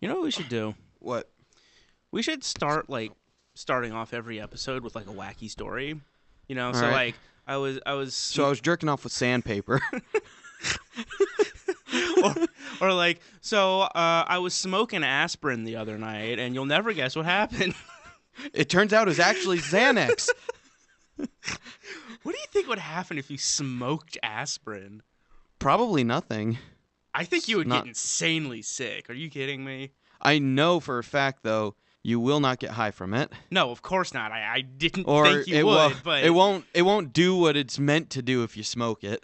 You know what we should do? What? We should start starting off every episode with like a wacky story. You know, All so right. like I was So I was jerking off with sandpaper. or like I was smoking aspirin the other night, and you'll never guess what happened. It turns out it was actually Xanax. What do you think would happen if you smoked aspirin? Probably nothing. I think you would get insanely sick. Are you kidding me? I know for a fact, though, you will not get high from it. No, of course not. I didn't Or think you would, but it won't do what it's meant to do if you smoke it.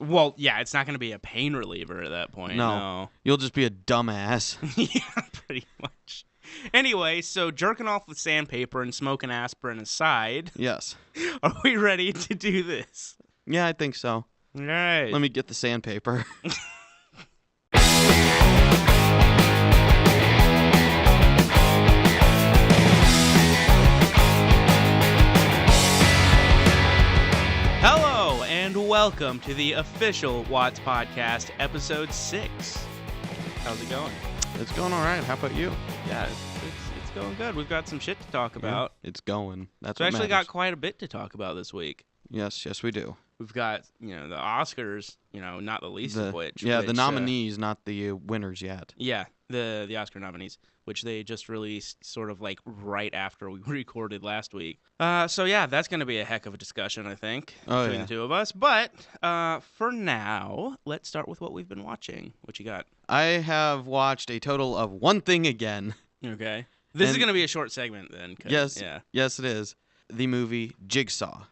Well, yeah, it's not going to be a pain reliever at that point. No. You'll just be a dumbass. Yeah, pretty much. Anyway, so jerking off with sandpaper and smoking aspirin aside, Yes. are we ready to do this? Yeah, I think so. All right. Let me get the sandpaper. Hello, and welcome to the official Watz podcast, episode 6. How's it going? It's going all right. How about you? Yeah, it's going good. We've got some shit to talk about. Yeah, it's going. That's We what actually matters. got quite a bit to talk about this week. Yes, we do. We've got, the Oscars, not the least of which. Yeah, which, the nominees, not the winners yet. Yeah, the Oscar nominees, which they just released sort of like right after we recorded last week. So yeah, that's going to be a heck of a discussion, I think, between the two of us. But for now, let's start with what we've been watching. What you got? I have watched a total of one thing again. Okay. This is going to be a short segment then. Yes, Yeah. yes it is. The movie Jigsaw.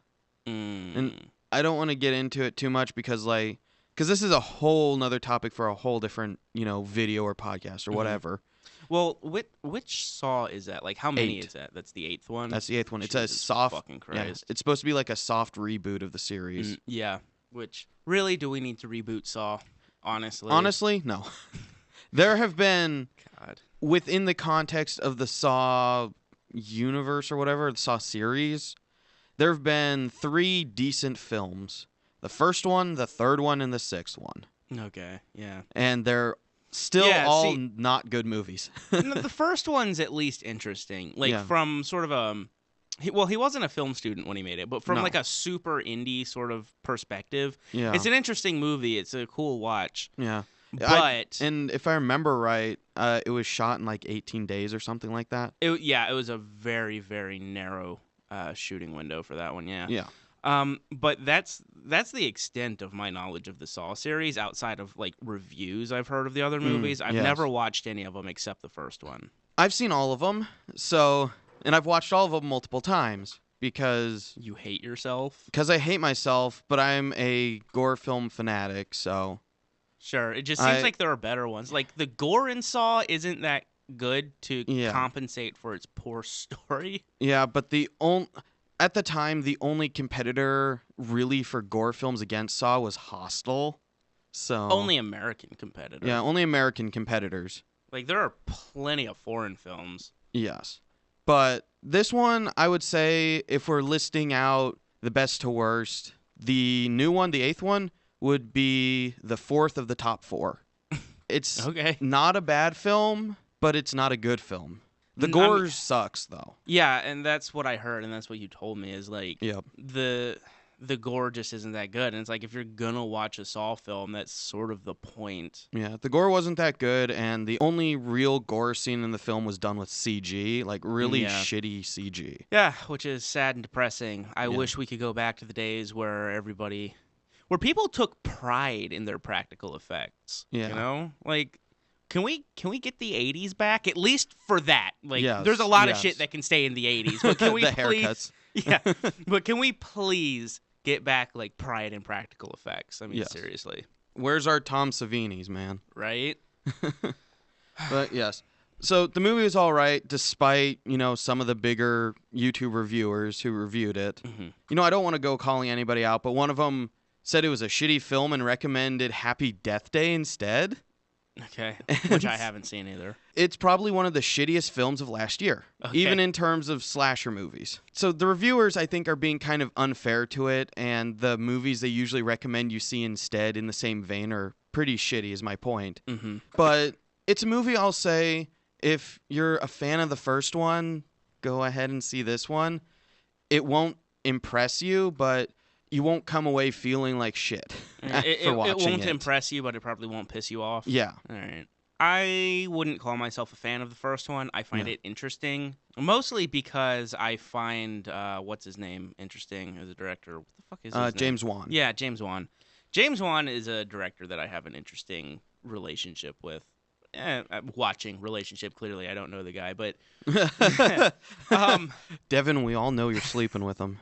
And I don't want to get into it too much because this is a whole nother topic for a whole different, video or podcast or whatever. Well, which Saw is that? Like, how many 8. is that? That's the 8th one? That's the 8th one. It's a Jesus soft... fucking Yeah, Christ. it's supposed to be like a soft reboot of the series. Yeah, which, really, do we need to reboot Saw? Honestly? Honestly, no. There have been, God. within the context of the Saw universe or whatever, the Saw series, there have been 3 decent films. The first one, the third one, and the 6th one. Okay, yeah. And they're still not good movies. The first one's at least interesting. From sort of he wasn't a film student when he made it, but from like a super indie sort of perspective, Yeah. it's an interesting movie. It's a cool watch. Yeah. But and if I remember right, it was shot in like 18 days or something like that. it was a very, very narrow shooting window for that one. Yeah. Yeah. But that's the extent of my knowledge of the Saw series outside of like reviews I've heard of the other movies. I've never watched any of them except the first one. I've seen all of them, and I've watched all of them multiple times because... You hate yourself? Because I hate myself, but I'm a gore film fanatic, so... Sure, it just seems like there are better ones. Like, the gore in Saw isn't that good to compensate for its poor story. Yeah, but at the time, the only competitor really for gore films against Saw was Hostel. So only American competitor. Yeah, only American competitors. Like, there are plenty of foreign films. Yes. But this one, I would say, if we're listing out the best to worst, the new one, the 8th one, would be the 4th of the top 4. It's not a bad film, but it's not a good film. The gore sucks, though. Yeah, and that's what I heard, and that's what you told me, is like, the gore just isn't that good. And it's like, if you're gonna watch a Saw film, that's sort of the point. Yeah, the gore wasn't that good, and the only real gore scene in the film was done with CG, like really shitty CG. Yeah, which is sad and depressing. I wish we could go back to the days where people took pride in their practical effects. Yeah. Like, can we get the 80s back? At least for that. Like, there's a lot of shit that can stay in the 80s. But can we the please... haircuts. Yeah. But can we please get back, like, pride in practical effects? I mean, seriously. Where's our Tom Savini's, man? Right? But, yes. So, the movie was all right, despite, some of the bigger YouTube reviewers who reviewed it. Mm-hmm. I don't want to go calling anybody out, but one of them said it was a shitty film and recommended Happy Death Day instead. Okay, which I haven't seen either. It's probably one of the shittiest films of last year, even in terms of slasher movies. So the reviewers, I think, are being kind of unfair to it, and the movies they usually recommend you see instead in the same vein are pretty shitty, is my point. Mm-hmm. But it's a movie I'll say, if you're a fan of the first one, go ahead and see this one. It won't impress you, but you won't come away feeling like shit for watching it. It won't impress you, but it probably won't piss you off. Yeah. All right. I wouldn't call myself a fan of the first one. I find it interesting, mostly because I find what's his name interesting as a director. What the fuck is his name? James Wan. Yeah, James Wan. James Wan is a director that I have an interesting relationship with. Watching relationship, clearly I don't know the guy, but Devin, we all know you're sleeping with him.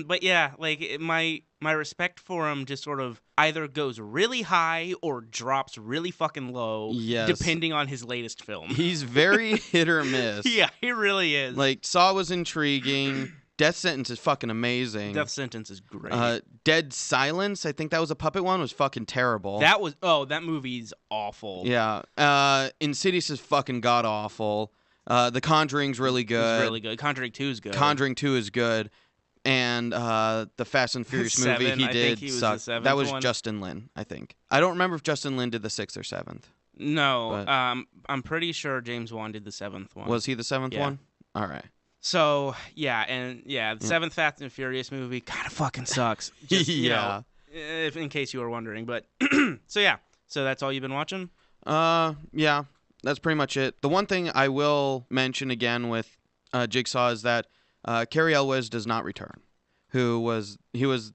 But yeah, like my respect for him just sort of either goes really high or drops really fucking low, depending on his latest film. He's very hit or miss. Yeah, he really is. Like, Saw was intriguing. Death Sentence is fucking amazing. Death Sentence is great. Dead Silence, I think that was a puppet one, was fucking terrible. That movie's awful. Yeah. Insidious is fucking god awful. The Conjuring's really good. It's really good. Conjuring 2 is good. Conjuring 2 is good. And the Fast and Furious movie he did suck. That was Justin Lin, I think. I don't remember if Justin Lin did the 6th or 7th. No, I'm pretty sure James Wan did the 7th one. Was he the 7th one? All right. So, the 7th Fast and Furious movie kind of fucking sucks. Just, in case you were wondering. But, so that's all you've been watching? Yeah, that's pretty much it. The one thing I will mention again with Jigsaw is that Cary Elwes does not return. He was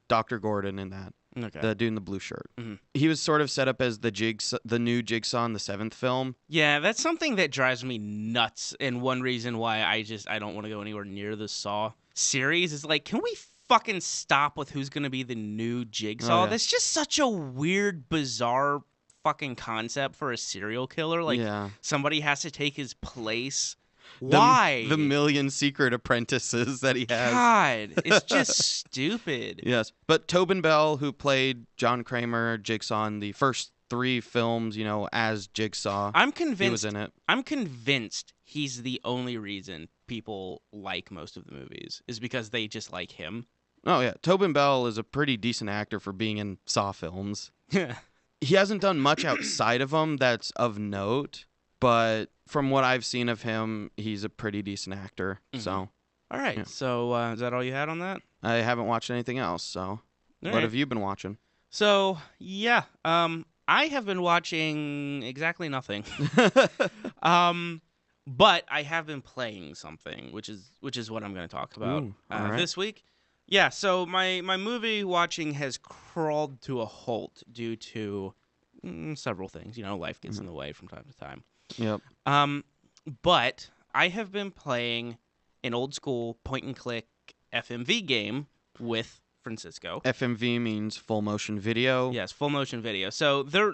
Dr. Gordon in that. Okay. The dude in the blue shirt. Mm-hmm. He was sort of set up as the new Jigsaw in the 7th film. Yeah, that's something that drives me nuts. And one reason why I don't want to go anywhere near the Saw series is like, can we fucking stop with who's going to be the new Jigsaw? Oh, yeah. That's just such a weird, bizarre fucking concept for a serial killer. Like, somebody has to take his place. Why? The million secret apprentices that he has. God, it's just stupid. Yes. But Tobin Bell, who played John Kramer, Jigsaw in the first 3 films, as Jigsaw, he was in it. I'm convinced he's the only reason people like most of the movies, is because they just like him. Oh, yeah. Tobin Bell is a pretty decent actor for being in Saw films. He hasn't done much outside of them that's of note, but from what I've seen of him, he's a pretty decent actor. Mm-hmm. So, all right. Yeah. So, is that all you had on that? I haven't watched anything else. So, what have you been watching? So, I have been watching exactly nothing. But I have been playing something, which is what I'm going to talk about this week. Yeah. So my movie watching has crawled to a halt due to several things. Life gets in the way from time to time. Yep. But I have been playing an old school point and click FMV game with Francisco. FMV means full motion video. Yes, full motion video. So there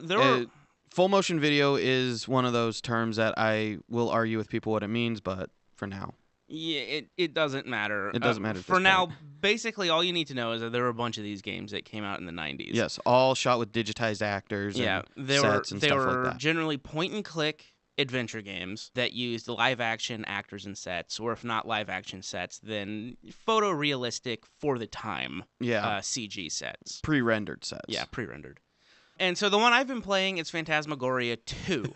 full motion video is one of those terms that I will argue with people what it means, but for now. Yeah, it doesn't matter. It doesn't matter. For now, basically all you need to know is that there were a bunch of these games that came out in the 90s. Yes, all shot with digitized actors and sets and stuff like that. They were generally point and click adventure games that used live action actors and sets, or if not live action sets, then photorealistic for the time CG sets. Pre-rendered sets. Yeah, pre-rendered. And so the one I've been playing is Phantasmagoria 2.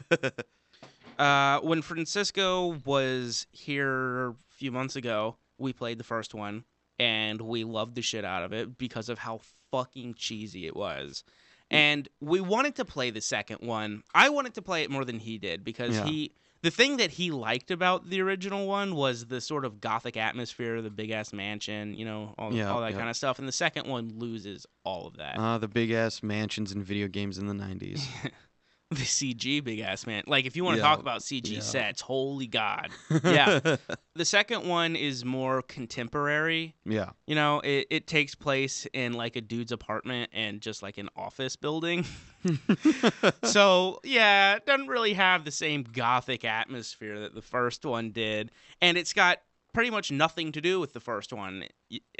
When Francisco was here a few months ago, we played the first one, and we loved the shit out of it because of how fucking cheesy it was. And we wanted to play the second one. I wanted to play it more than he did because the thing that he liked about the original one was the sort of gothic atmosphere, the big-ass mansion, all that kind of stuff. And the second one loses all of that. The big-ass mansions in video games in the 90s. The CG big-ass man. Like, if you want to talk about CG sets, holy God. Yeah. The second one is more contemporary. Yeah. It takes place in, like, a dude's apartment and just, like, an office building. So, yeah, it doesn't really have the same gothic atmosphere that the first one did. And it's got pretty much nothing to do with the first one.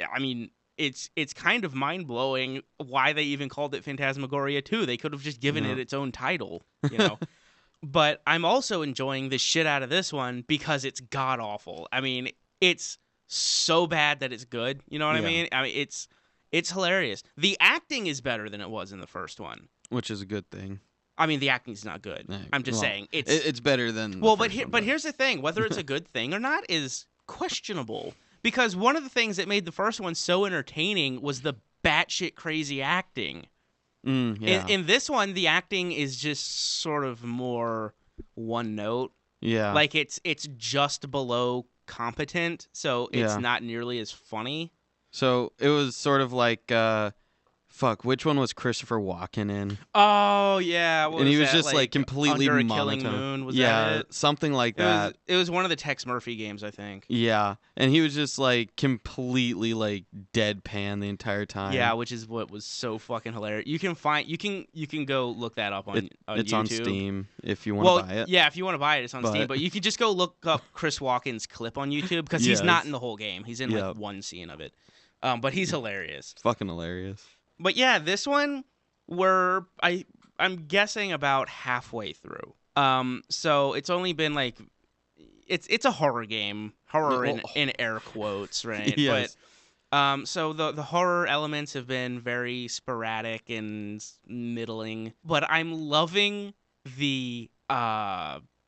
I mean, it's kind of mind-blowing why they even called it Phantasmagoria 2. They could have just given it its own title, But I'm also enjoying the shit out of this one because it's god-awful. I mean, it's so bad that it's good. You know what I mean? I mean, it's hilarious. The acting is better than it was in the first one. Which is a good thing. I mean, the acting's not good. I'm just saying it's better than but here's the thing: whether it's a good thing or not is questionable. Because one of the things that made the first one so entertaining was the batshit crazy acting. Yeah. In this one, the acting is just sort of more one note. Yeah. Like it's just below competent, so it's not nearly as funny. So it was sort of like, which one was Christopher Walken in? Oh yeah, and he was just like completely Under a monotone. Killing Moon. Was that that it? Something like that. It was one of the Tex Murphy games, I think. Yeah, and he was just like completely like deadpan the entire time. Yeah, which is what was so fucking hilarious. You can go look that up on it's YouTube. on Steam if you want to buy it. Yeah, if you want to buy it, it's on Steam. But you could just go look up Chris Walken's clip on YouTube because he's not in the whole game. He's in like one scene of it. But he's hilarious. Fucking hilarious. But yeah, this one I'm guessing about halfway through. So it's only been like it's a horror game, in air quotes, right? Yes. But so the horror elements have been very sporadic and middling, but I'm loving the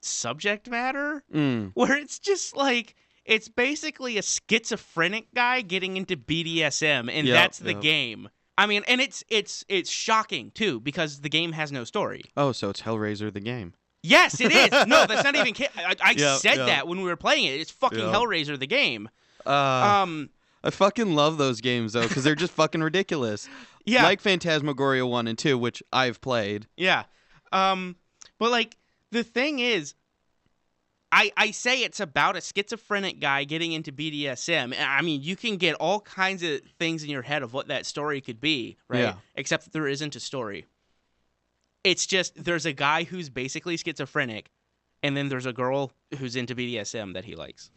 subject matter where it's just like it's basically a schizophrenic guy getting into BDSM, and that's the game. I mean, and it's shocking too because the game has no story. Oh, so it's Hellraiser the game. Yes, it is. No, that's not even. I said that when we were playing it. It's fucking Hellraiser the game. I fucking love those games though because they're just fucking ridiculous. Yeah, like Phantasmagoria 1 and 2, which I've played. Yeah, but like the thing is, I say it's about a schizophrenic guy getting into BDSM. I mean, you can get all kinds of things in your head of what that story could be, right? Yeah. Except that there isn't a story. It's just there's a guy who's basically schizophrenic, and then there's a girl who's into BDSM that he likes.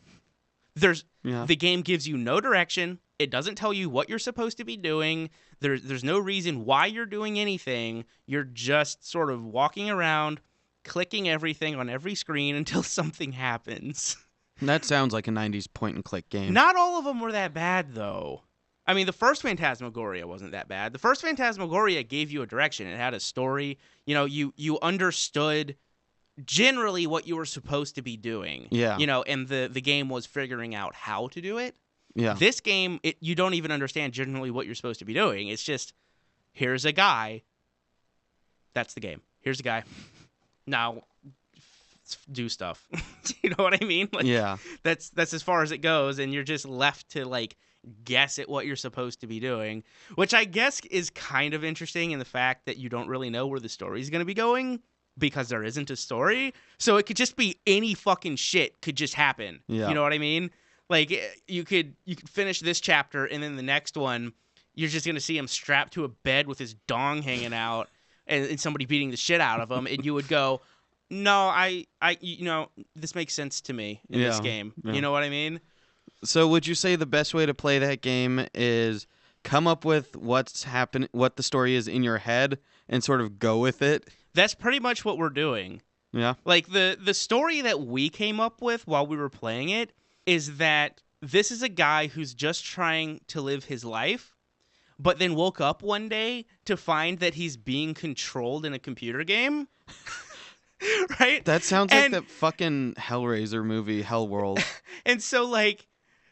The game gives you no direction. It doesn't tell you what you're supposed to be doing. There's no reason why you're doing anything. You're just sort of walking around, clicking everything on every screen until something happens. That sounds like a 90s point-and-click game. Not all of them were that bad, though. I mean, the first Phantasmagoria wasn't that bad. The first Phantasmagoria gave you a direction. It had a story. You know, you understood generally what you were supposed to be doing. Yeah. You know, and the game was figuring out how to do it. Yeah. This game, you don't even understand generally what you're supposed to be doing. It's just, here's a guy. That's the game. Here's a guy. Now, do stuff. You know what I mean? Like, yeah. That's as far as it goes, and you're just left to like guess at what you're supposed to be doing, which I guess is kind of interesting in the fact that you don't really know where the story's going to be going because there isn't a story. So it could just be any fucking shit could just happen. Yeah. You know what I mean? Like you could finish this chapter and then the next one you're just going to see him strapped to a bed with his dong hanging out and somebody beating the shit out of him, and you would go, no, this makes sense to me in this game. Yeah. You know what I mean? So would you say the best way to play that game is come up with what the story is in your head, and sort of go with it? That's pretty much what we're doing. Yeah. Like the story that we came up with while we were playing it is that this is a guy who's just trying to live his life, but then woke up one day to find that he's being controlled in a computer game. Right? That sounds like that fucking Hellraiser movie, Hellworld. And so, like,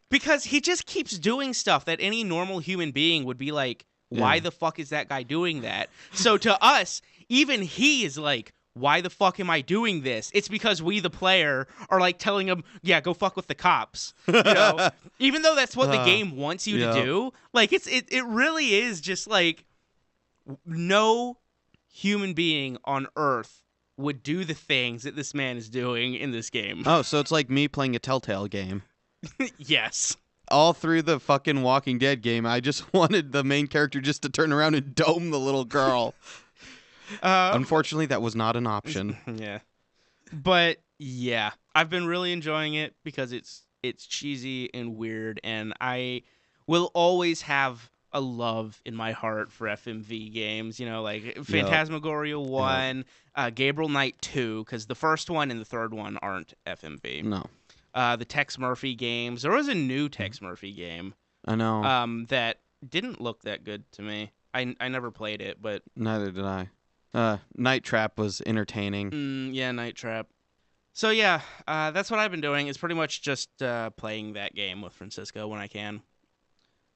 because he just keeps doing stuff that any normal human being would be like, why the fuck is that guy doing that? So to us, even he is like, why the fuck am I doing this? It's because we, the player, are like telling him, yeah, go fuck with the cops. You know? Even though that's what the game wants you to do. Like, it really is just like no human being on Earth would do the things that this man is doing in this game. Oh, so it's like me playing a Telltale game. Yes. All through the fucking Walking Dead game, I just wanted the main character just to turn around and dome the little girl. Unfortunately, that was not an option. Yeah. But, yeah, I've been really enjoying it because it's cheesy and weird, and I will always have a love in my heart for FMV games, you know, like Phantasmagoria 1, Gabriel Knight 2, because the first one and the third one aren't FMV. No. The Tex Murphy games. There was a new Tex Murphy game. I know. That didn't look that good to me. I never played it, but... Neither did I. Night Trap was entertaining. Yeah, Night Trap. So yeah, that's what I've been doing. It's pretty much just playing that game with Francisco when I can.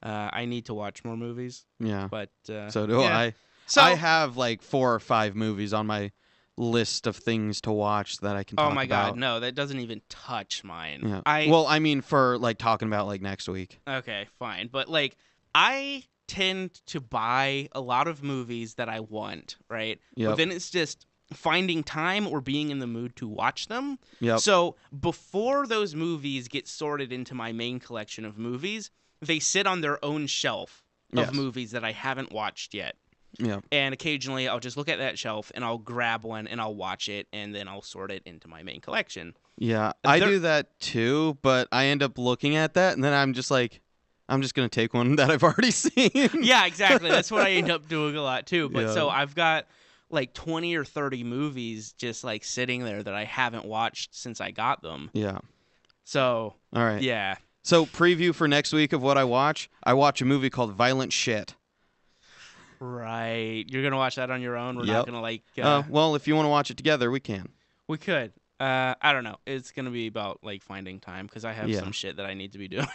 I need to watch more movies. Yeah. But so do yeah. I. So, I have like 4 or 5 movies on my list of things to watch that I can talk about. Oh my god, no, that doesn't even touch mine. Yeah. Well, I mean for like talking about like next week. Okay, fine. But like I tend to buy a lot of movies that I want, right? Yep. But then it's just finding time or being in the mood to watch them. Yep. So before those movies get sorted into my main collection of movies, they sit on their own shelf of movies that I haven't watched yet. Yeah. And occasionally I'll just look at that shelf and I'll grab one and I'll watch it and then I'll sort it into my main collection. Yeah, I do that too, but I end up looking at that and then I'm just like, I'm just going to take one that I've already seen. Yeah, exactly. That's what I end up doing a lot too. But so I've got like 20 or 30 movies just like sitting there that I haven't watched since I got them. Yeah. So, all right. Yeah. So preview for next week of what I watch a movie called Violent Shit. Right. You're going to watch that on your own? We're not going to like... well, if you want to watch it together, we can. We could. I don't know. It's going to be about like finding time because I have some shit that I need to be doing.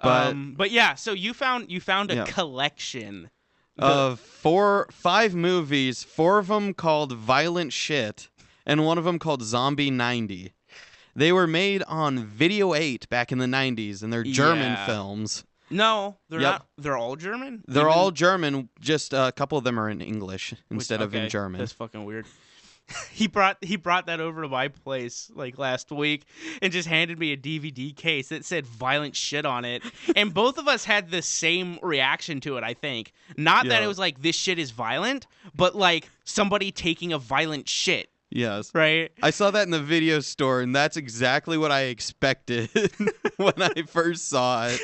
But yeah, so you found a collection of 5 movies, 4 of them called Violent Shit, and 1 of them called Zombie 90. They were made on Video 8 back in the 90s, and they're German films. No, they're not. They're all German? They're all German, just a couple of them are in English instead of in German. That's fucking weird. He brought that over to my place like last week and just handed me a DVD case that said Violent Shit on it. And both of us had the same reaction to it, I think. Not that it was like, this shit is violent, but like somebody taking a violent shit. Yes. Right? I saw that in the video store, and that's exactly what I expected when I first saw it.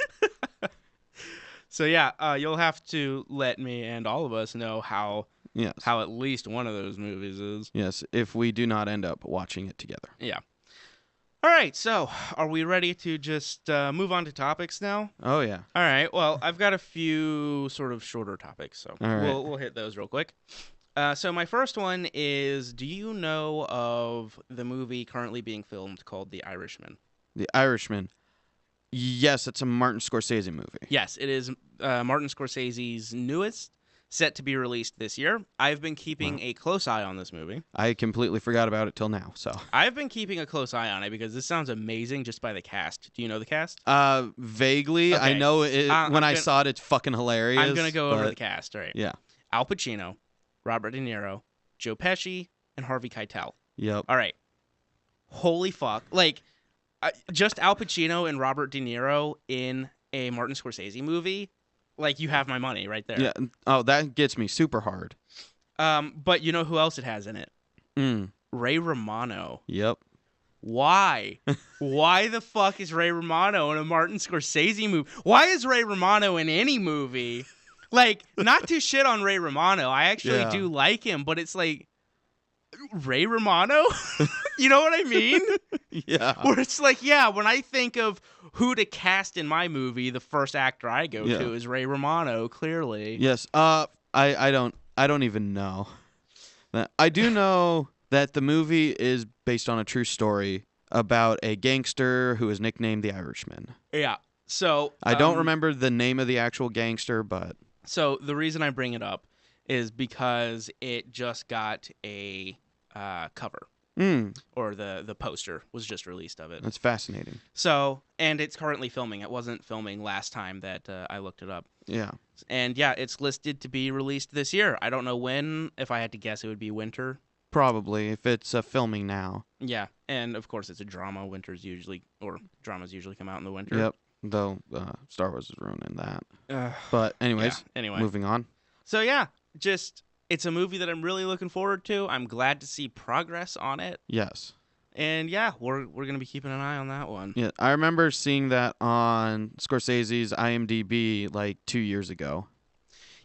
So yeah, you'll have to let me and all of us know how at least one of those movies is. Yes, if we do not end up watching it together. Yeah. All right, so are we ready to just move on to topics now? Oh, yeah. All right, well, I've got a few sort of shorter topics, so we'll hit those real quick. So my first one is, do you know of the movie currently being filmed called The Irishman? The Irishman. Yes, it's a Martin Scorsese movie. Yes, it is Martin Scorsese's newest, set to be released this year. I've been keeping a close eye on this movie. I completely forgot about it till now, so. I've been keeping a close eye on it because this sounds amazing just by the cast. Do you know the cast? Vaguely. Okay. I know it when I saw it, it's fucking hilarious. I'm going to go over the cast, all right? Yeah. Al Pacino, Robert De Niro, Joe Pesci, and Harvey Keitel. Yep. All right. Holy fuck. Like, just Al Pacino and Robert De Niro in a Martin Scorsese movie, like, you have my money right there. Yeah. Oh, that gets me super hard. But you know who else it has in it? Ray Romano. Yep. Why? Why the fuck is Ray Romano in a Martin Scorsese movie? Why is Ray Romano in any movie? Like, not to shit on Ray Romano. I actually do like him, but it's like, Ray Romano? You know what I mean? Yeah. Where it's like, when I think of who to cast in my movie, the first actor I go to is Ray Romano, clearly. Yes. I don't even know. I do know that the movie is based on a true story about a gangster who is nicknamed the Irishman. Yeah. So I don't remember the name of the actual gangster, but so the reason I bring it up is because it just got a cover. Or the poster was just released of it. That's fascinating. So, and it's currently filming. It wasn't filming last time that I looked it up. Yeah. And yeah, it's listed to be released this year. I don't know when. If I had to guess, it would be winter. Probably, if it's filming now. Yeah, and of course it's a drama. Dramas usually come out in the winter. Yep. Though Star Wars is ruining that. But anyways, moving on. So yeah, it's a movie that I'm really looking forward to. I'm glad to see progress on it. Yes. And yeah, we're going to be keeping an eye on that one. Yeah, I remember seeing that on Scorsese's IMDb like 2 years ago.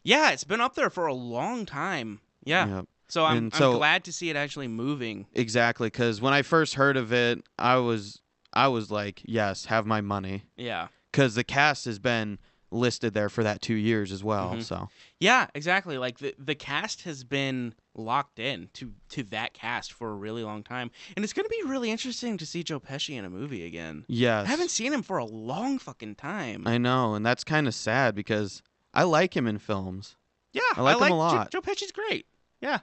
Yeah, it's been up there for a long time. Yeah. Yep. So I'm glad to see it actually moving. Exactly, because when I first heard of it, I was like, yes, have my money. Yeah. Because the cast has been listed there for that 2 years as well. So yeah, exactly. Like the cast has been locked in to that cast for a really long time, and it's going to be really interesting to see Joe Pesci in a movie again. yes, I haven't seen him for a long fucking time. I know, and that's kind of sad because I like him in films. Yeah, I like him a lot. Joe Pesci's great. Yeah.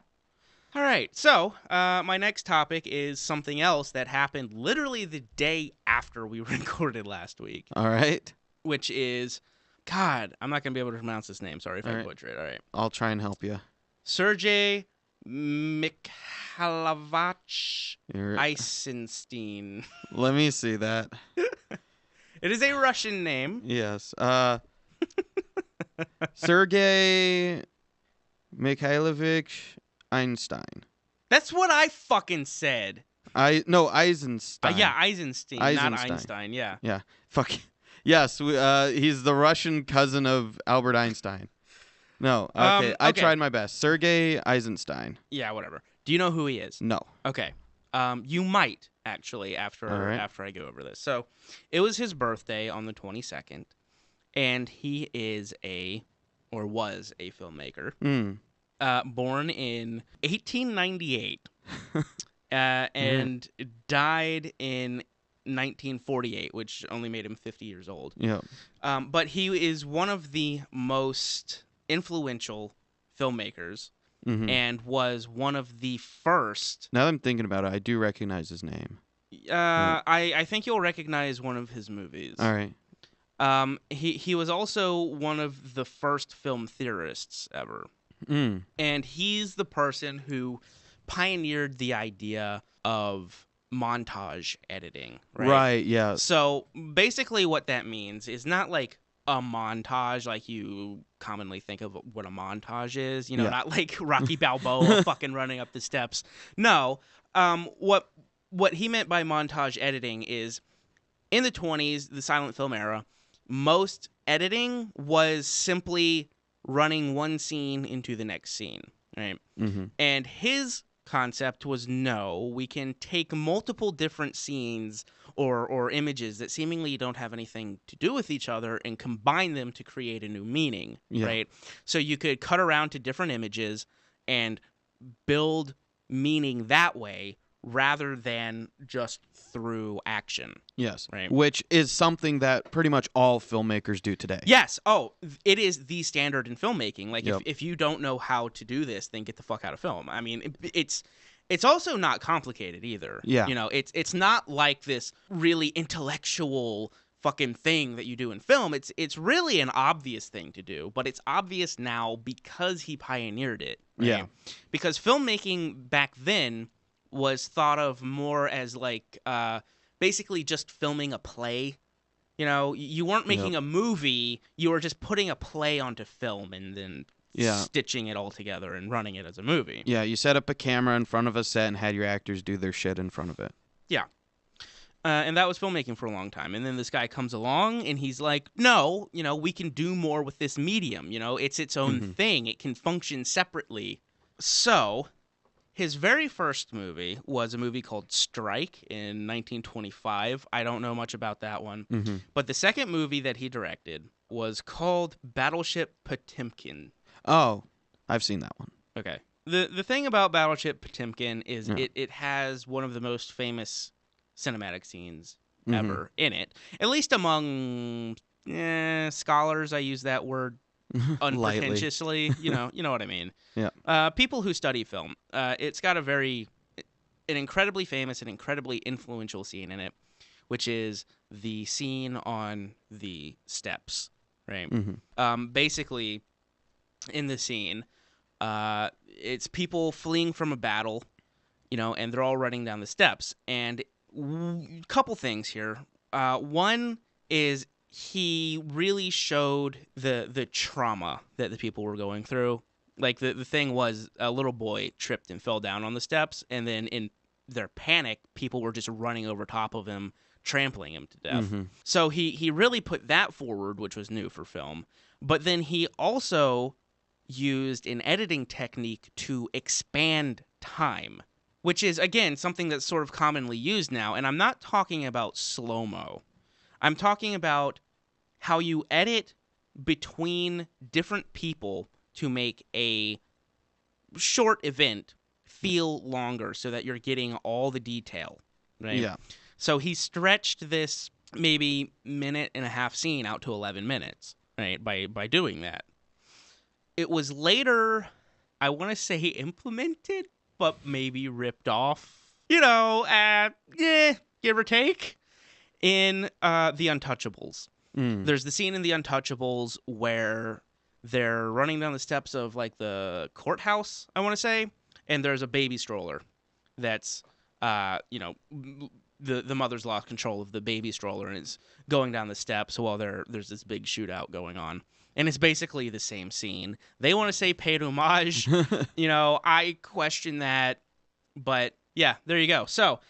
All right, so my next topic is something else that happened literally the day after we recorded last week. All right. Which is, God, I'm not going to be able to pronounce this name. Sorry if I right. butcher it. All right. I'll try and help you. Sergei Mikhailovich You're... Eisenstein. Let me see that. It is a Russian name. Yes. Sergei Mikhailovich Einstein. That's what I fucking said. Eisenstein. Yeah, Eisenstein, not Einstein. Yeah. Yeah. Fuck. Yes, he's the Russian cousin of Albert Einstein. No. Okay. I tried my best. Sergei Eisenstein. Yeah, whatever. Do you know who he is? No. Okay. You might actually after I go over this. So, it was his birthday on the 22nd, and he was a filmmaker. Born in 1898 and died in 1948, which only made him 50 years old. Yeah. But he is one of the most influential filmmakers and was one of the first. Now that I'm thinking about it, I do recognize his name. I think you'll recognize one of his movies. All right. He was also one of the first film theorists ever. And he's the person who pioneered the idea of montage editing, right? Right, yeah. So basically what that means is not like a montage like you commonly think of what a montage is, you know, not like Rocky Balboa fucking running up the steps. No, what he meant by montage editing is in the 20s, the silent film era, most editing was simply running one scene into the next scene, right? And his concept was, no, we can take multiple different scenes or images that seemingly don't have anything to do with each other and combine them to create a new meaning, right? So you could cut around to different images and build meaning that way rather than just through action. Yes. Right. Which is something that pretty much all filmmakers do today. Yes. Oh, it is the standard in filmmaking. Like, Yep. if you don't know how to do this, then get the fuck out of film. I mean, it's also not complicated either. Yeah. You know, it's not like this really intellectual fucking thing that you do in film. It's really an obvious thing to do, but it's obvious now because he pioneered it. Right? Yeah. Because filmmaking back then was thought of more as like basically just filming a play. You know, you weren't making a movie, you were just putting a play onto film and then stitching it all together and running it as a movie. Yeah, you set up a camera in front of a set and had your actors do their shit in front of it. Yeah. And that was filmmaking for a long time. And then this guy comes along and he's like, no, you know, we can do more with this medium. You know, it's its own thing. It can function separately. So his very first movie was a movie called Strike in 1925. I don't know much about that one. But the second movie that he directed was called Battleship Potemkin. Oh, I've seen that one. Okay. The thing about Battleship Potemkin is it has one of the most famous cinematic scenes ever in it. At least among scholars, I use that word unpretentiously. you know what I mean. Yeah. People who study film. It's got an incredibly famous and incredibly influential scene in it, which is the scene on the steps. Right. Basically, in the scene, it's people fleeing from a battle, you know, and they're all running down the steps. And couple things here. One is he really showed the trauma that the people were going through. Like the thing was a little boy tripped and fell down on the steps, and then in their panic, people were just running over top of him, trampling him to death. So he really put that forward, which was new for film. But then he also used an editing technique to expand time, which is, again, something that's sort of commonly used now. And I'm not talking about slow-mo. I'm talking about how you edit between different people to make a short event feel longer so that you're getting all the detail, right? Yeah. So he stretched this maybe minute and a half scene out to 11 minutes, right, by doing that. It was later, I want to say implemented, but maybe ripped off, give or take, in The Untouchables. There's the scene in The Untouchables where they're running down the steps of like the courthouse, I want to say, and there's a baby stroller that's, the mother's lost control of the baby stroller and is going down the steps while there's this big shootout going on. And it's basically the same scene. They want to say paid homage. I question that, but yeah, there you go. So,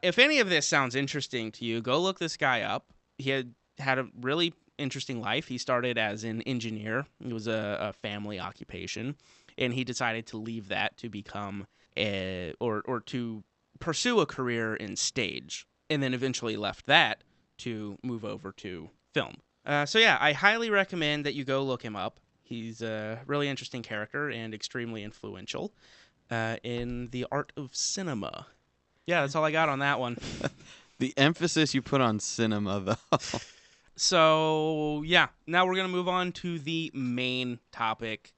if any of this sounds interesting to you, go look this guy up. He had a really interesting life. He started as an engineer. It was a family occupation, and he decided to leave that to become or to pursue a career in stage, and then eventually left that to move over to film. So yeah, I highly recommend that you go look him up. He's a really interesting character and extremely influential in the art of cinema. Yeah, that's all I got on that one. The emphasis you put on cinema, though. So, yeah, now we're going to move on to the main topic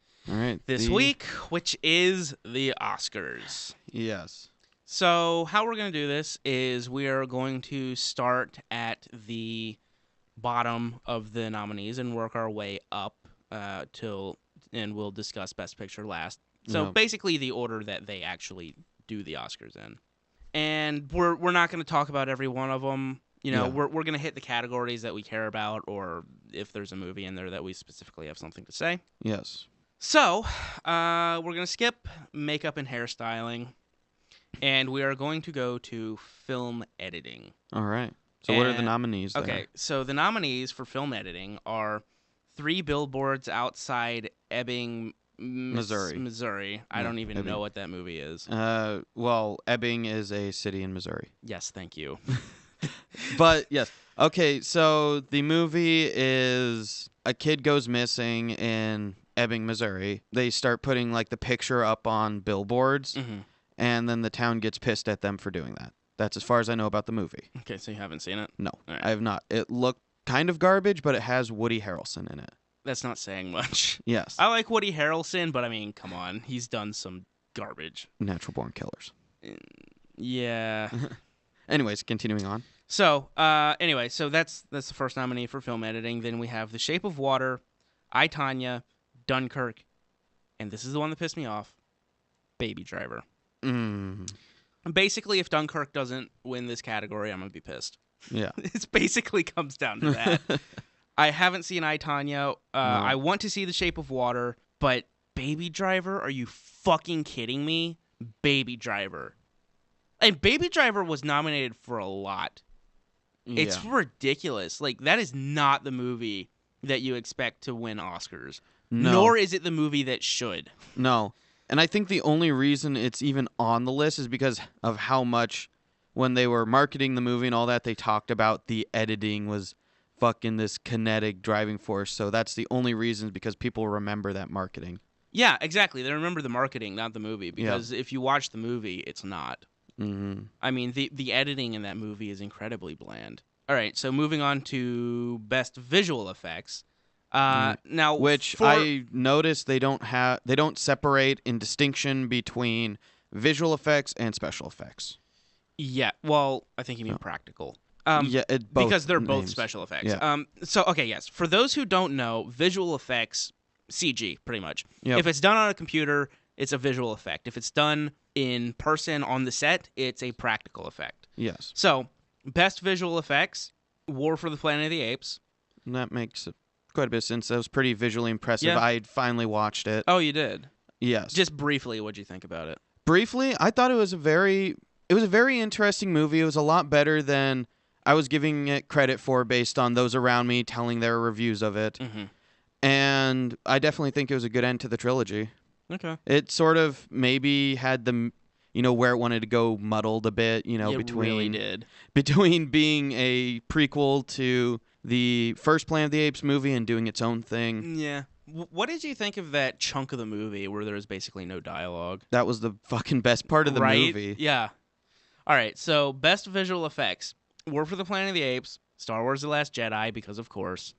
this week, which is the Oscars. Yes. So, how we're going to do this is we are going to start at the bottom of the nominees and work our way up and we'll discuss Best Picture last. So, basically the order that they actually do the Oscars in. And we're not going to talk about every one of them. We're going to hit the categories that we care about, or if there's a movie in there that we specifically have something to say. Yes. So, we're going to skip makeup and hairstyling, and we are going to go to film editing. All right. So what are the nominees there? Okay, so the nominees for film editing are 3 Billboards Outside Ebbing, Missouri. I don't even know what that movie is. Well, Ebbing is a city in Missouri. Yes, thank you. But, yes. Okay, so the movie is a kid goes missing in Ebbing, Missouri. They start putting, like, the picture up on billboards, and then the town gets pissed at them for doing that. That's as far as I know about the movie. Okay, so you haven't seen it? No, right. I have not. It looked kind of garbage, but it has Woody Harrelson in it. That's not saying much. Yes. I like Woody Harrelson, but I mean, come on. He's done some garbage. Natural Born Killers. Yeah. Anyways, continuing on. So, so that's the first nominee for film editing. Then we have The Shape of Water, I, Tonya, Dunkirk, and this is the one that pissed me off, Baby Driver. Basically, if Dunkirk doesn't win this category, I'm going to be pissed. Yeah. It basically comes down to that. I haven't seen I, Tonya. No. I want to see The Shape of Water, but Baby Driver? Are you fucking kidding me? Baby Driver. And Baby Driver was nominated for a lot. Yeah. It's ridiculous. Like, that is not the movie that you expect to win Oscars. No. Nor is it the movie that should. No. And I think the only reason it's even on the list is because of how much, when they were marketing the movie and all that, they talked about the editing was fucking this kinetic driving force. So that's the only reason, because people remember that marketing. Yeah, exactly. They remember the marketing, not the movie. Because if you watch the movie, it's not. Mm-hmm. I mean, the editing in that movie is incredibly bland. All right, so moving on to Best Visual Effects. Now, I noticed they don't separate in distinction between visual effects and special effects. Yeah, well, I think you mean practical. Because they're both special effects. Yeah. Yes. For those who don't know, visual effects, CG, pretty much. Yep. If it's done on a computer, it's a visual effect. If it's done in person on the set, it's a practical effect. Yes. So, Best Visual Effects, War for the Planet of the Apes. And that makes quite a bit of sense. That was pretty visually impressive. Yeah. I finally watched it. Oh, you did? Yes. Just briefly, what'd you think about it? Briefly, I thought it was a very interesting movie. It was a lot better than I was giving it credit for based on those around me telling their reviews of it. Mm-hmm. And I definitely think it was a good end to the trilogy. Okay. It sort of maybe had the, where it wanted to go muddled a bit, it between really did. Between being a prequel to the first Planet of the Apes movie and doing its own thing. Yeah. What did you think of that chunk of the movie where there was basically no dialogue? That was the fucking best part of the movie. Yeah. All right, so best visual effects. War for the Planet of the Apes, Star Wars The Last Jedi, because of course,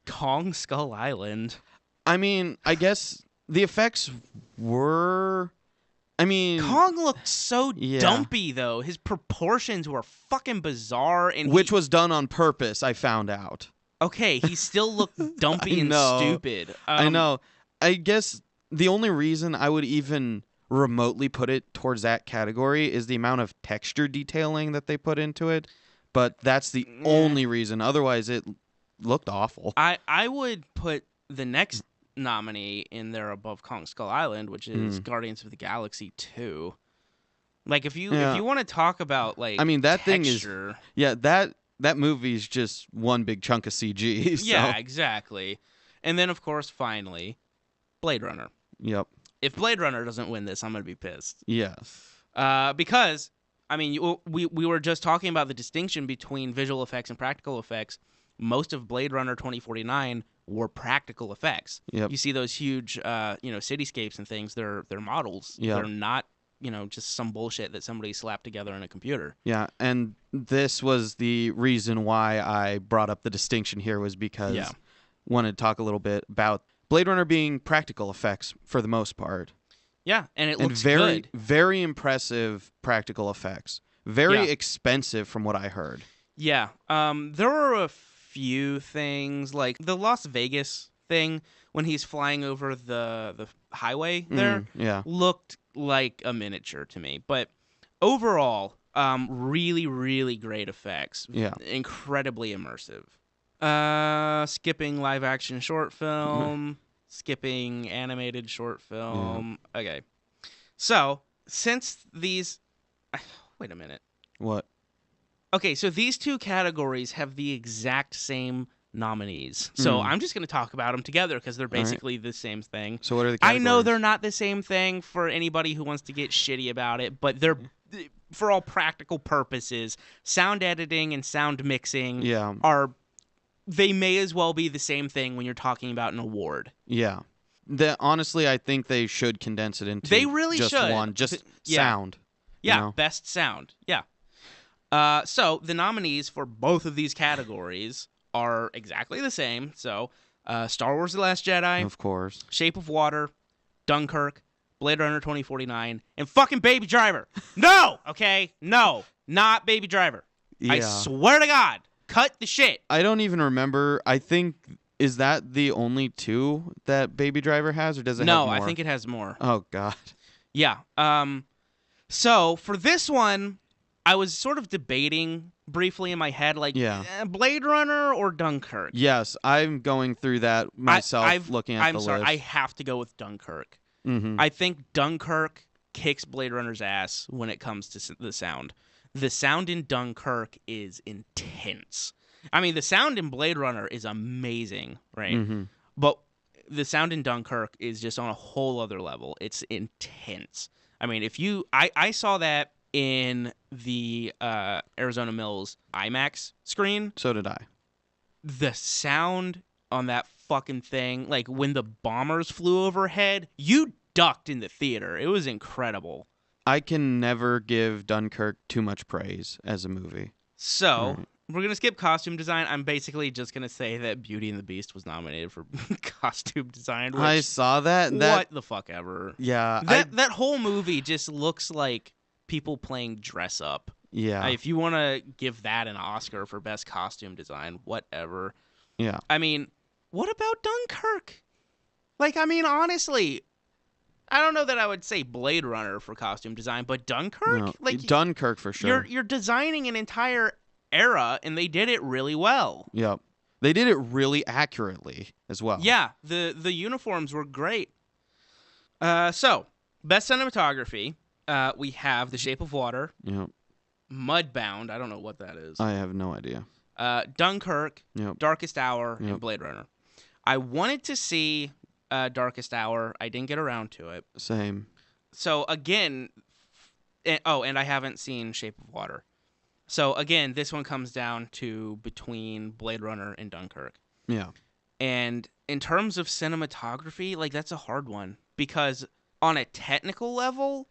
Kong Skull Island. I mean, I guess the effects were... Kong looked so dumpy, though. His proportions were fucking bizarre. Which was done on purpose, I found out. Okay, he still looked dumpy and stupid. I know. I guess the only reason I would even remotely put it towards that category is the amount of texture detailing that they put into it. But that's the only reason. Otherwise, it looked awful. I would put the next nominee in there above Kong Skull Island, which is Guardians of the Galaxy 2. Like, if you want to talk about, like, that texture, thing is... Yeah, that movie's just one big chunk of CG. So. Yeah, exactly. And then, of course, finally, Blade Runner. Yep. If Blade Runner doesn't win this, I'm going to be pissed. Yeah. Because, we were just talking about the distinction between visual effects and practical effects. Most of Blade Runner 2049 were practical effects. Yep. You see those huge, cityscapes and things. They're models. Yep. They're not, just some bullshit that somebody slapped together in a computer. Yeah, and this was the reason why I brought up the distinction here was because I wanted to talk a little bit about Blade Runner being practical effects for the most part. Yeah, and it looks very, good. Very impressive practical effects. Very expensive from what I heard. Yeah, there were a few things, like the Las Vegas thing when he's flying over the highway there looked like a miniature to me. But overall, really, really great effects. Yeah. Incredibly immersive. Skipping live action short film, skipping animated short film. Yeah. Okay. So, since these... Wait a minute. What? Okay, so these two categories have the exact same nominees. So I'm just going to talk about them together because they're basically the same thing. So what are the categories? I know they're not the same thing for anybody who wants to get shitty about it, but they're, for all practical purposes, sound editing and sound mixing they may as well be the same thing when you're talking about an award. Yeah. Honestly, I think they should condense it into just one. Just sound. Yeah, best sound. Yeah. So the nominees for both of these categories are exactly the same. So Star Wars The Last Jedi. Of course. Shape of Water. Dunkirk. Blade Runner 2049. And fucking Baby Driver. No! Okay? No. Not Baby Driver. Yeah. I swear to God. Cut the shit. I don't even remember. I think... Is that the only two that Baby Driver has, or does it have more? No, I think it has more. Oh, God. Yeah. So, for this one, I was sort of debating briefly in my head, like, Blade Runner or Dunkirk? Yes, I'm going through that myself, looking at the list. I have to go with Dunkirk. Mm-hmm. I think Dunkirk kicks Blade Runner's ass when it comes to the sound. The sound in Dunkirk is intense. I mean, the sound in Blade Runner is amazing, right? Mm-hmm. But the sound in Dunkirk is just on a whole other level. It's intense. I mean, I saw that in the Arizona Mills IMAX screen. So did I. The sound on that fucking thing, like when the bombers flew overhead, you ducked in the theater. It was incredible. I can never give Dunkirk too much praise as a movie. So... Right. We're going to skip costume design. I'm basically just going to say that Beauty and the Beast was nominated for costume design. Which, I saw that. What the fuck ever. Yeah. That whole movie just looks like people playing dress up. Yeah. If you want to give that an Oscar for best costume design, whatever. Yeah. I mean, what about Dunkirk? Like, I mean, honestly, I don't know that I would say Blade Runner for costume design, but Dunkirk? No, like Dunkirk for sure. You're designing an entire era, and they did it really well. Yep. They did it really accurately as well. Yeah, the uniforms were great. So, best cinematography, we have The Shape of Water. Yep. Mudbound, I don't know what that is. I have no idea. Dunkirk, yep. Darkest Hour, and Blade Runner. I wanted to see Darkest Hour. I didn't get around to it. Same. So, again... and I haven't seen Shape of Water. So again, this one comes down to between Blade Runner and Dunkirk. Yeah. And in terms of cinematography, like that's a hard one because on a technical level,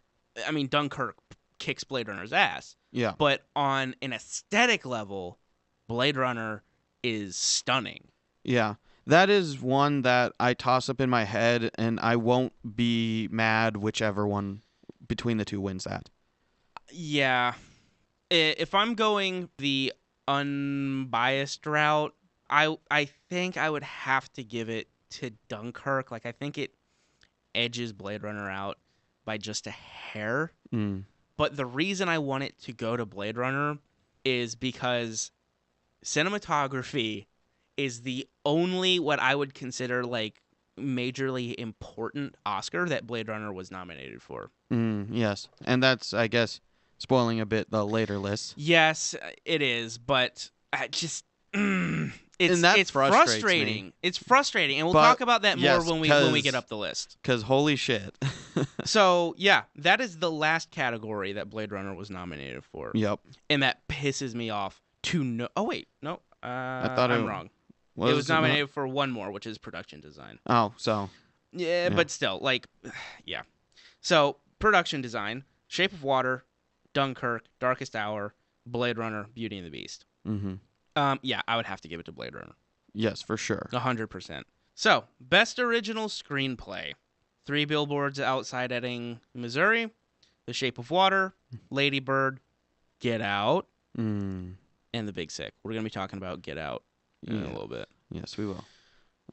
I mean Dunkirk kicks Blade Runner's ass. Yeah. But on an aesthetic level, Blade Runner is stunning. Yeah. That is one that I toss up in my head, and I won't be mad whichever one between the two wins that. Yeah. If I'm going the unbiased route, I think I would have to give it to Dunkirk. Like, I think it edges Blade Runner out by just a hair. But the reason I want it to go to Blade Runner is because cinematography is the only what I would consider like majorly important Oscar that Blade Runner was nominated for. Yes. And that's, I guess, spoiling a bit the later list. Yes, it is, but I just it's frustrating. Me. It's frustrating, and we'll talk about that more when we get up the list. Because holy shit. So yeah, that is the last category that Blade Runner was nominated for. Yep. And that pisses me off to no. Oh wait, no. I thought I'm wrong. It was nominated for one more, which is production design. Oh, so. Yeah, but still, like, yeah. So production design: Shape of Water, Dunkirk, Darkest Hour, Blade Runner, Beauty and the Beast. Yeah, I would have to give it to Blade Runner. Yes, for sure. 100%. So, Best Original Screenplay. 3 Billboards Outside Ebbing, Missouri, The Shape of Water, Lady Bird, Get Out, and The Big Sick. We're going to be talking about Get Out in a little bit. Yes, we will.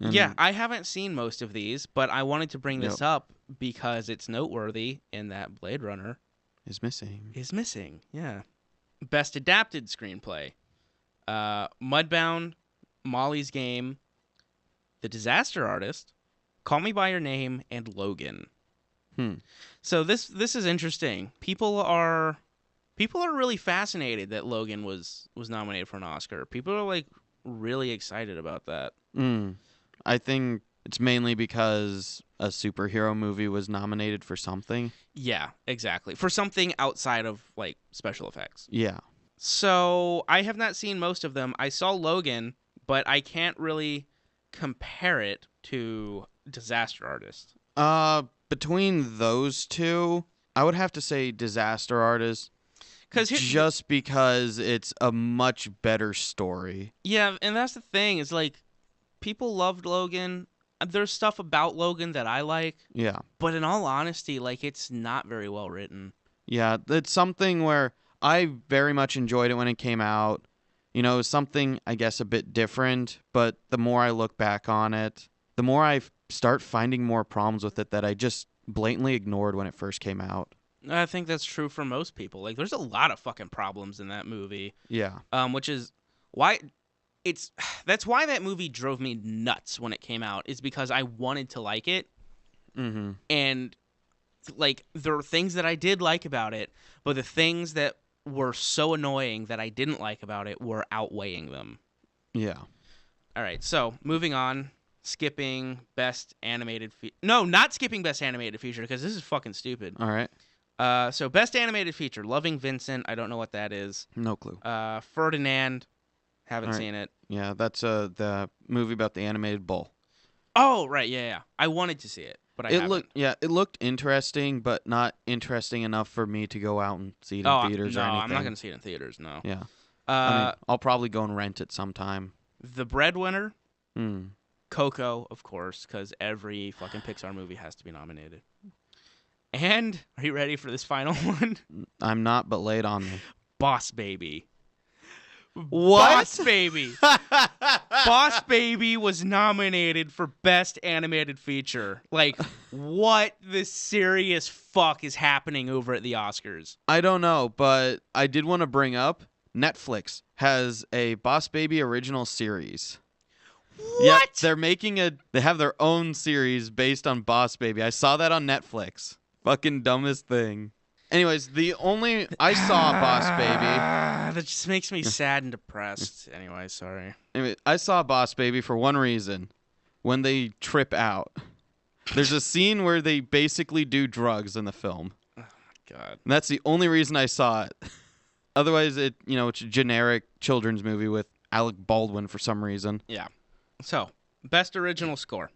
Yeah, I haven't seen most of these, but I wanted to bring this up because it's noteworthy in that Blade Runner is missing. Yeah. Best Adapted Screenplay. Mudbound, Molly's Game, The Disaster Artist, Call Me by Your Name, and Logan. So this is interesting. People are really fascinated that Logan was nominated for an Oscar. People are like really excited about that. I think it's mainly because a superhero movie was nominated for something. Yeah, exactly. For something outside of like special effects. Yeah. So I have not seen most of them. I saw Logan, but I can't really compare it to Disaster Artist. Between those two, I would have to say Disaster Artist. Just because it's a much better story. Yeah, and that's the thing. Is like people loved Logan. There's stuff about Logan that I like. Yeah. But in all honesty, like it's not very well written. Yeah, it's something where I very much enjoyed it when it came out. You know, something, I guess, a bit different. But the more I look back on it, the more I start finding more problems with it that I just blatantly ignored when it first came out. I think that's true for most people. Like, there's a lot of fucking problems in that movie. Yeah. Which is why that's why that movie drove me nuts when it came out. Is because I wanted to like it. And like there were things that I did like about it, but the things that were so annoying that I didn't like about it were outweighing them. Yeah. All right. So moving on. Skipping Best Animated No, not skipping Best Animated Feature because this is fucking stupid. All right. So Best Animated Feature, Loving Vincent. I don't know what that is. No clue. Ferdinand. Haven't seen it. Yeah, that's the movie about the animated bull. Oh, right. Yeah. I wanted to see it, but I haven't. It looked interesting, but not interesting enough for me to go out and see it in theaters or anything. No, I'm not going to see it in theaters, no. Yeah. I mean, I'll probably go and rent it sometime. The Breadwinner. Coco, of course, because every fucking Pixar movie has to be nominated. And, are you ready for this final one? I'm not, but lay it on me. Boss Baby. What? Boss Baby. Boss Baby was nominated for Best Animated Feature. Like, what the serious fuck is happening over at the Oscars? I don't know, but I did want to bring up Netflix has a Boss Baby original series. What? Yeah, they have their own series based on Boss Baby. I saw that on Netflix. Fucking dumbest thing. Anyways, I saw Boss Baby. That just makes me sad and depressed. Anyway, sorry. Anyway, I saw Boss Baby for one reason. When they trip out. There's a scene where they basically do drugs in the film. Oh my god. And that's the only reason I saw it. Otherwise, it's a generic children's movie with Alec Baldwin for some reason. Yeah. So, best original score.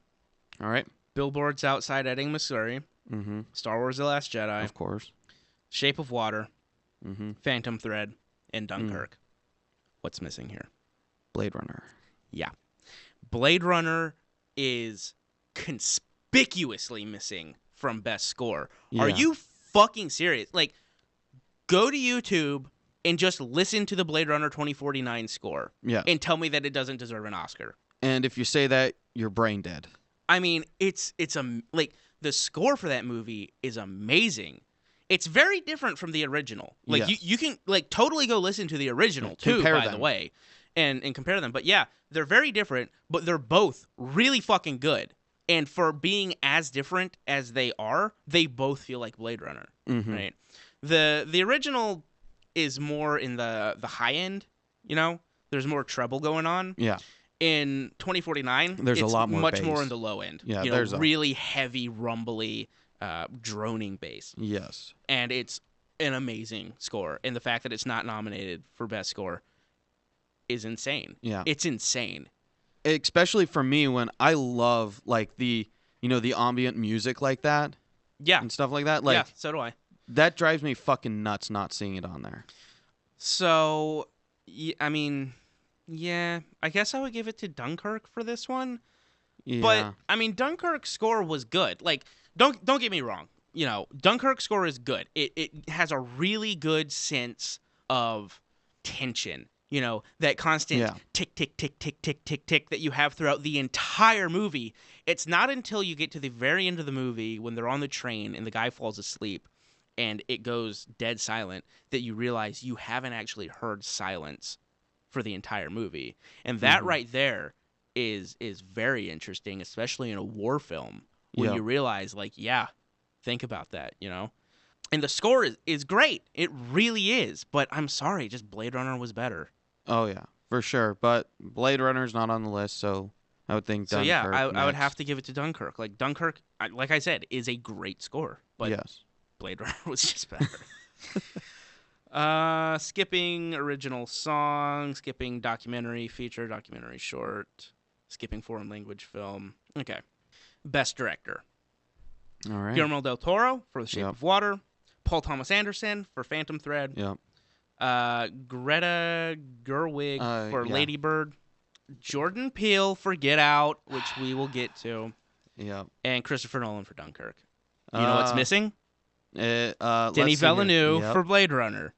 All right. Billboards Outside Ebbing, Missouri. Mm-hmm. Star Wars: The Last Jedi. Of course. Shape of Water. Mm-hmm. Phantom Thread. And Dunkirk. What's missing here? Blade Runner. Yeah. Blade Runner is conspicuously missing from best score. Yeah. Are you fucking serious? Like, go to YouTube and just listen to the Blade Runner 2049 score. Yeah. And tell me that it doesn't deserve an Oscar. And if you say that, you're brain dead. I mean, it's like the score for that movie is amazing. It's very different from the original. Like you can like totally go listen to the original too, by the way, and compare them. But yeah, they're very different, but they're both really fucking good. And for being as different as they are, they both feel like Blade Runner, right? The original is more in the high end, There's more treble going on. Yeah. In 2049, there's it's a lot more much bass. more in the low end. Yeah, there's really heavy, rumbly, droning bass. Yes. And it's an amazing score. And the fact that it's not nominated for best score is insane. Yeah. It's insane. Especially for me when I love like the ambient music like that. Yeah. And stuff like that. Like, yeah, so do I. That drives me fucking nuts not seeing it on there. So, I mean, yeah, I guess I would give it to Dunkirk for this one. Yeah. But I mean, Dunkirk's score was good. Like, don't get me wrong. Dunkirk's score is good. It has a really good sense of tension. That constant tick, tick, tick, tick, tick, tick, tick that you have throughout the entire movie. It's not until you get to the very end of the movie when they're on the train and the guy falls asleep and it goes dead silent that you realize you haven't actually heard silence for the entire movie. And that right there is very interesting, especially in a war film when you realize, like, think about that, And the score is great. It really is. But I'm sorry, just Blade Runner was better. Oh, yeah, for sure. But Blade Runner's not on the list, so I would think Dunkirk. So, yeah, I would have to give it to Dunkirk. Like, Dunkirk, like I said, is a great score. But yes. Blade Runner was just better. Skipping original song, skipping documentary feature, documentary short, skipping foreign language film. Okay. Best director. All right. Guillermo del Toro for The Shape of Water. Paul Thomas Anderson for Phantom Thread. Yep. Greta Gerwig for Lady Bird. Jordan Peele for Get Out, which we will get to. Yep. And Christopher Nolan for Dunkirk. You know what's missing? Denis Villeneuve for Blade Runner.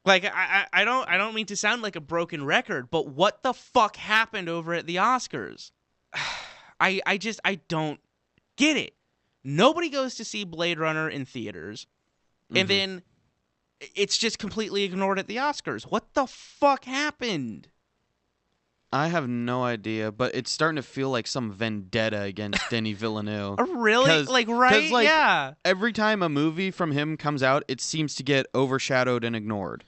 Like, I don't mean to sound like a broken record, but what the fuck happened over at the Oscars? I don't get it. Nobody goes to see Blade Runner in theaters, and then it's just completely ignored at the Oscars. What the fuck happened? I have no idea, but it's starting to feel like some vendetta against Denis Villeneuve. Really? Right? Yeah. Every time a movie from him comes out, it seems to get overshadowed and ignored.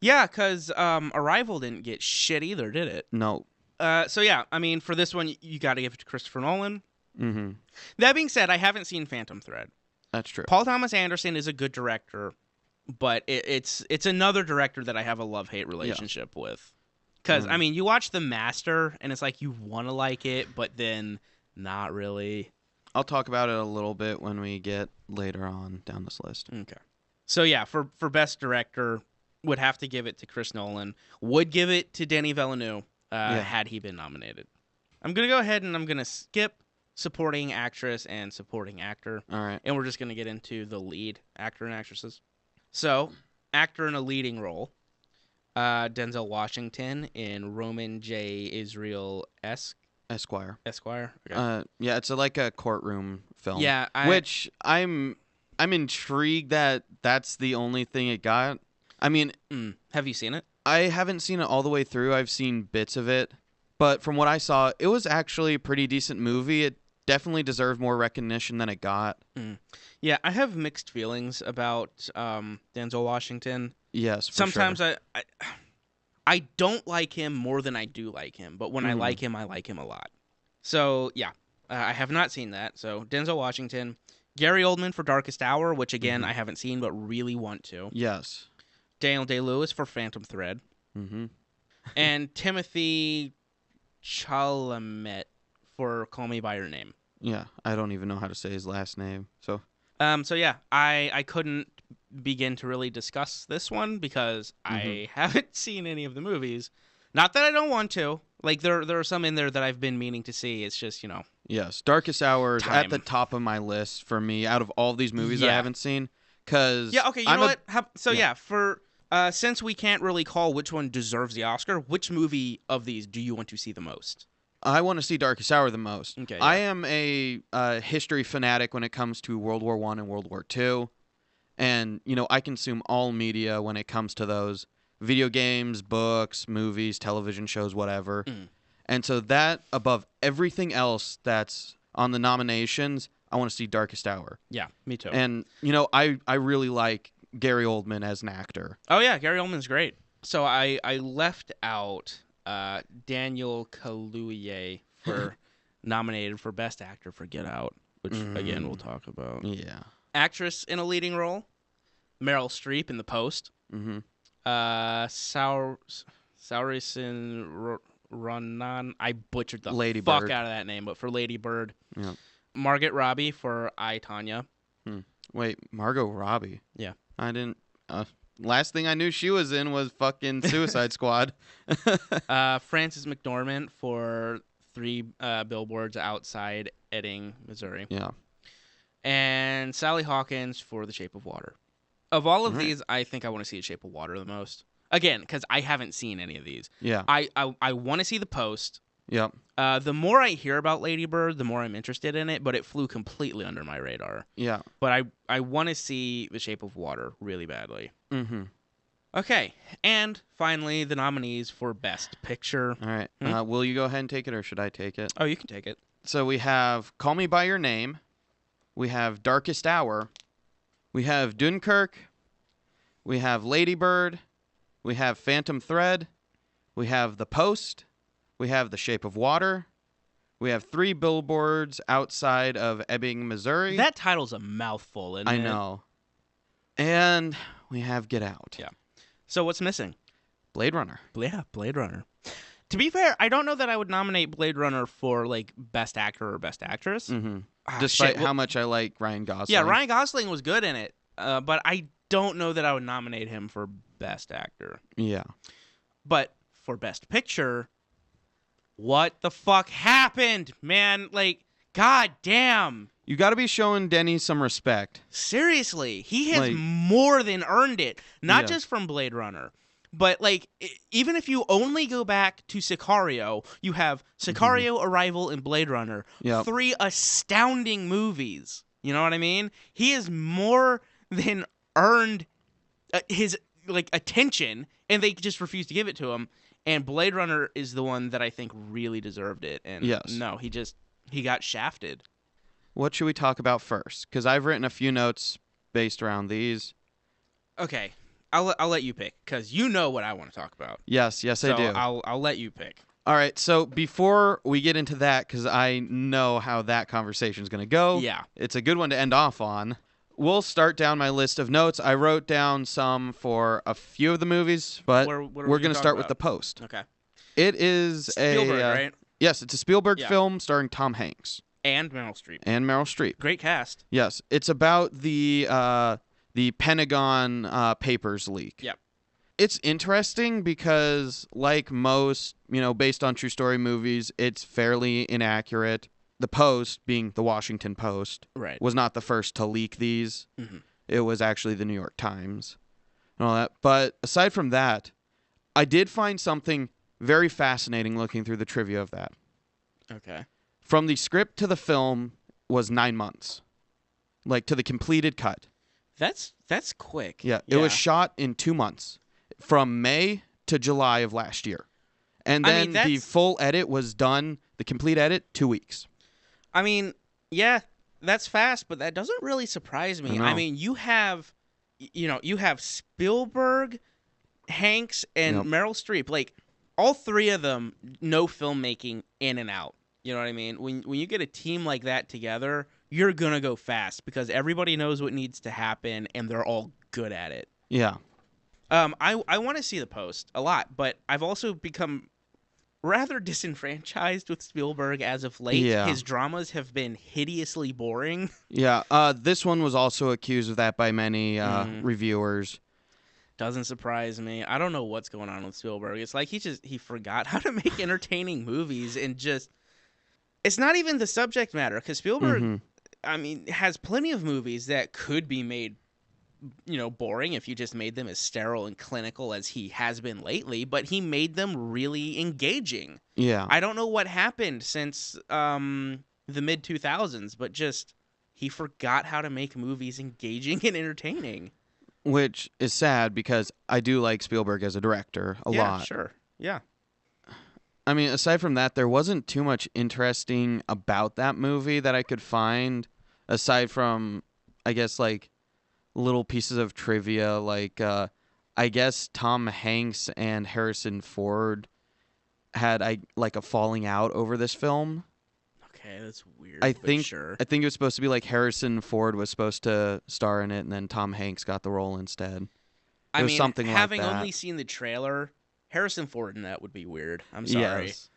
Yeah, because Arrival didn't get shit either, did it? No. So, yeah, I mean, for this one, you got to give it to Christopher Nolan. Mm-hmm. That being said, I haven't seen Phantom Thread. That's true. Paul Thomas Anderson is a good director, but it's another director that I have a love-hate relationship with. Because, I mean, you watch The Master, and it's like you want to like it, but then not really. I'll talk about it a little bit when we get later on down this list. Okay. So, yeah, for Best Director, would have to give it to Chris Nolan. Would give it to Denis Villeneuve had he been nominated. I'm going to go ahead and I'm going to skip Supporting Actress and Supporting Actor. All right. And we're just going to get into the lead actor and actresses. So, actor in a leading role. Denzel Washington in Roman J. Israel Esquire. Okay. Yeah, it's like a courtroom film. Yeah, which I'm intrigued that that's the only thing it got. I mean, have you seen it? I haven't seen it all the way through. I've seen bits of it, but from what I saw, it was actually a pretty decent movie. It definitely deserved more recognition than it got. Yeah, I have mixed feelings about Denzel Washington. Yes, sometimes sure. I don't like him more than I do like him, but when I like him a lot. So yeah, I have not seen that. So Denzel Washington, Gary Oldman for Darkest Hour, which again I haven't seen but really want to. Yes. Daniel Day-Lewis for Phantom Thread. Mm-hmm. And Timothy Chalamet for Call Me by Your Name. Yeah, I don't even know how to say his last name. So yeah, I couldn't begin to really discuss this one because I haven't seen any of the movies. Not that I don't want to. Like there are some in there that I've been meaning to see. It's just, yes, Darkest Hour is time. at the top of my list for me out of all these movies that I haven't seen. Cause yeah, okay, you know what? For since we can't really call which one deserves the Oscar, which movie of these do you want to see the most? I want to see Darkest Hour the most. Okay, I am a history fanatic when it comes to World War I and World War II. And, I consume all media when it comes to those. Video games, books, movies, television shows, whatever. And so that, above everything else that's on the nominations, I want to see Darkest Hour. Yeah, me too. And, I really like Gary Oldman as an actor. Oh, yeah, Gary Oldman's great. So I left out Daniel Kaluuya for nominated for Best Actor for Get Out, which, again, we'll talk about. Yeah. Actress in a leading role, Meryl Streep in The Post. Mm-hmm. Saoirse Ronan. I butchered the Lady fuck Bird. out of that name, but for Lady Bird. Yeah. Margot Robbie for I, Tonya. Wait, Margot Robbie? Yeah. I didn't... last thing I knew she was in was fucking Suicide Squad. Frances McDormand for 3 Billboards Outside Ebbing, Missouri. Yeah. And Sally Hawkins for The Shape of Water. Of all of these, I think I want to see The Shape of Water the most. Again, because I haven't seen any of these. Yeah. I want to see The Post. Yep. The more I hear about Lady Bird, the more I'm interested in it, but it flew completely under my radar. Yeah. But I want to see The Shape of Water really badly. Mm-hmm. Okay, and finally, the nominees for Best Picture. All right. Will you go ahead and take it, or should I take it? Oh, you can take it. So we have Call Me By Your Name. We have Darkest Hour. We have Dunkirk. We have Lady Bird. We have Phantom Thread. We have The Post. We have The Shape of Water. We have 3 Billboards Outside of Ebbing, Missouri. That title's a mouthful, isn't it? I know. And we have Get Out. Yeah. So what's missing? Blade Runner. Yeah, Blade Runner. To be fair, I don't know that I would nominate Blade Runner for like Best Actor or Best Actress. Mm-hmm. Despite how much I like Ryan Gosling. Yeah, Ryan Gosling was good in it, but I don't know that I would nominate him for Best Actor. Yeah. But for Best Picture, what the fuck happened, man? Like, god damn. You got to be showing Denny some respect. Seriously, he has more than earned it. Not Yeah. just from Blade Runner, but like even if you only go back to Sicario, you have Sicario, Arrival, and Blade Runner. Yep. 3 astounding movies. You know what I mean? He has more than earned his attention, and they just refuse to give it to him. And Blade Runner is the one that I think really deserved it. And no, he got shafted. What should we talk about first? Because I've written a few notes based around these. Okay, I'll let you pick because you know what I want to talk about. Yes, I do. I'll let you pick. All right, so before we get into that, because I know how that conversation is going to go. Yeah, it's a good one to end off on. We'll start down my list of notes. I wrote down some for a few of the movies, but we're going to start with The Post. Okay. It is Spielberg, right? Yes, it's a Spielberg film starring Tom Hanks. And Meryl Streep. Great cast. Yes, it's about the Pentagon Papers leak. Yep. It's interesting because, like most, based on true story movies, it's fairly inaccurate. The Post, being the Washington Post, was not the first to leak these. Mm-hmm. It was actually the New York Times and all that. But aside from that, I did find something very fascinating looking through the trivia of that. Okay. From the script to the film was 9 months. Like, to the completed cut. That's quick. Yeah, it was shot in 2 months. From May to July of last year. And then the full edit was done, the complete edit, 2 weeks. I mean, yeah, that's fast, but that doesn't really surprise me. I mean, you have Spielberg, Hanks, and Meryl Streep. Like, all 3 of them know filmmaking in and out. You know what I mean? When you get a team like that together, you're going to go fast because everybody knows what needs to happen, and they're all good at it. Yeah. I want to see The Post a lot, but I've also become rather disenfranchised with Spielberg as of late. Yeah. His dramas have been hideously boring. Yeah. This one was also accused of that by many reviewers. Doesn't surprise me. I don't know what's going on with Spielberg. It's like he forgot how to make entertaining movies, and just it's not even the subject matter, because Spielberg, I mean, has plenty of movies that could be made, boring if you just made them as sterile and clinical as he has been lately, but he made them really engaging. Yeah. I don't know what happened since the mid 2000s, but just he forgot how to make movies engaging and entertaining. Which is sad, because I do like Spielberg as a director a lot. Yeah, sure. Yeah. I mean, aside from that, there wasn't too much interesting about that movie that I could find, aside from, I guess, like, little pieces of trivia. Like, I guess Tom Hanks and Harrison Ford had, a falling out over this film. Okay, that's weird. I think sure. I think it was supposed to be like Harrison Ford was supposed to star in it, and then Tom Hanks got the role instead. It was something like that. Having only seen the trailer, Harrison Ford in that would be weird. I'm sorry. Yes.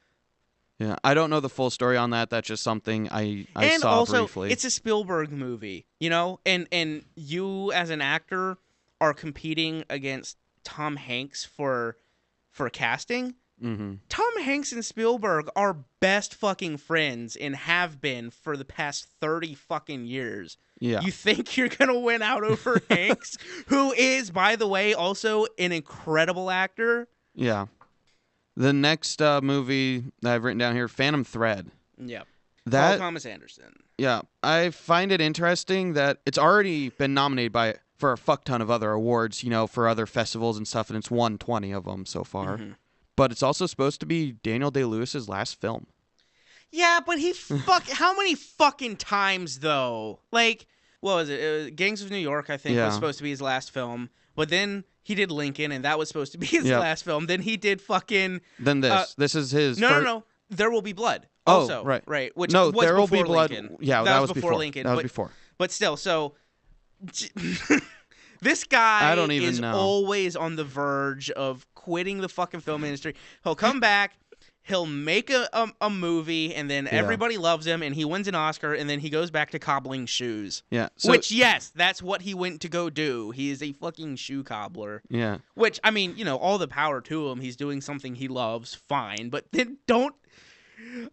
Yeah, I don't know the full story on that. That's just something I and saw also, briefly. It's a Spielberg movie, and you as an actor are competing against Tom Hanks for casting. Mm-hmm. Tom Hanks and Spielberg are best fucking friends and have been for the past 30 fucking years. Yeah. You think you're going to win out over Hanks, who is, by the way, also an incredible actor? Yeah. The next movie that I've written down here, Phantom Thread. Yep. That, Paul Thomas Anderson. Yeah. I find it interesting that it's already been nominated for a fuck ton of other awards, for other festivals and stuff, and it's won 20 of them so far. Mm-hmm. But it's also supposed to be Daniel Day-Lewis's last film. Yeah, but how many fucking times, though? Like, what was it? Gangs of New York, I think, was supposed to be his last film. But then he did Lincoln, and that was supposed to be his last film. Then he did fucking... Then this. This is his... No. There Will Be Blood. Also, right. Right. Which no, was There Will Be Blood. Lincoln. Yeah, that was before Lincoln. That was before. But still, so... This guy is always on the verge of quitting the fucking film industry. He'll come back, he'll make a movie, and then everybody loves him, and he wins an Oscar, and then he goes back to cobbling shoes. Yeah. Which, yes, that's what he went to go do. He is a fucking shoe cobbler. Yeah. Which, I mean, all the power to him. He's doing something he loves, fine. But then don't...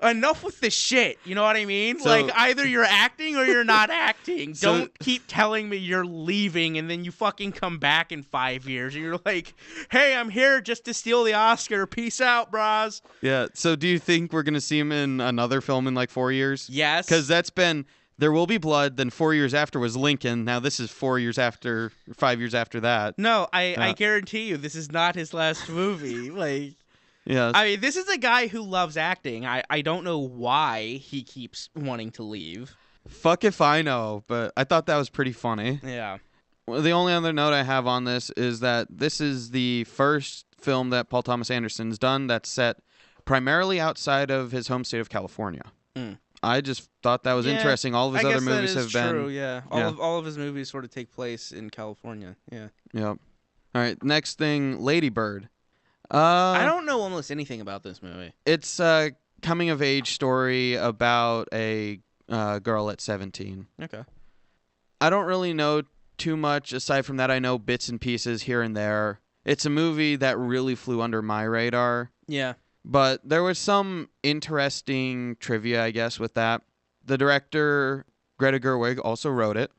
Enough with the shit, you know what I mean? So, like, either you're acting or you're not acting. Don't keep telling me you're leaving and then you fucking come back in 5 years and you're like, hey, I'm here just to steal the Oscar. Peace out, bros. Yeah, so do you think we're going to see him in another film in like 4 years? Yes. Because that's been There Will Be Blood, then 4 years after was Lincoln. Now this is 5 years after that. No, I guarantee you this is not his last movie. Like... Yeah. I mean, this is a guy who loves acting. I don't know why he keeps wanting to leave. Fuck if I know, but I thought that was pretty funny. Yeah. Well, the only other note I have on this is that this is the first film that Paul Thomas Anderson's done that's set primarily outside of his home state of California. Mm. I just thought that was interesting. All of his other movies have been... true, yeah. All of his movies sort of take place in California, yeah. Yep. All right, next thing, Lady Bird. I don't know almost anything about this movie. It's a coming-of-age story about a girl at 17. Okay. I don't really know too much. Aside from that, I know bits and pieces here and there. It's a movie that really flew under my radar. Yeah. But there was some interesting trivia, I guess, with that. The director, Greta Gerwig, also wrote it.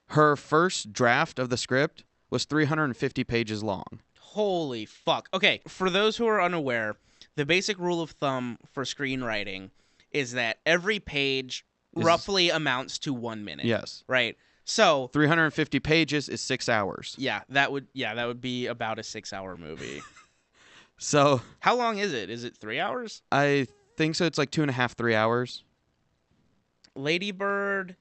Her first draft of the script was 350 pages long. Holy fuck. Okay, for those who are unaware, the basic rule of thumb for screenwriting is that every page roughly amounts to 1 minute. Yes. Right? So 350 pages is 6 hours. Yeah, that would be about a 6-hour movie. So how long is it? Is it 3 hours? I think so. It's like 2.5, 3 hours. Lady Bird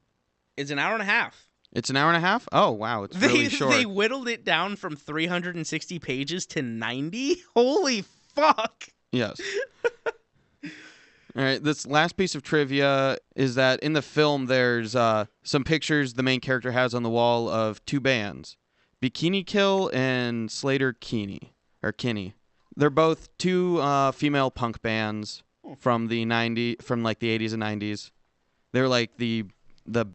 is an hour and a half. It's an hour and a half? Oh, wow. It's really short. They whittled it down from 360 pages to 90? Holy fuck. Yes. All right. This last piece of trivia is that in the film, there's some pictures the main character has on the wall of two bands. Bikini Kill and Slater Kinney. They're both two female punk bands from the 80s and 90s. They're like the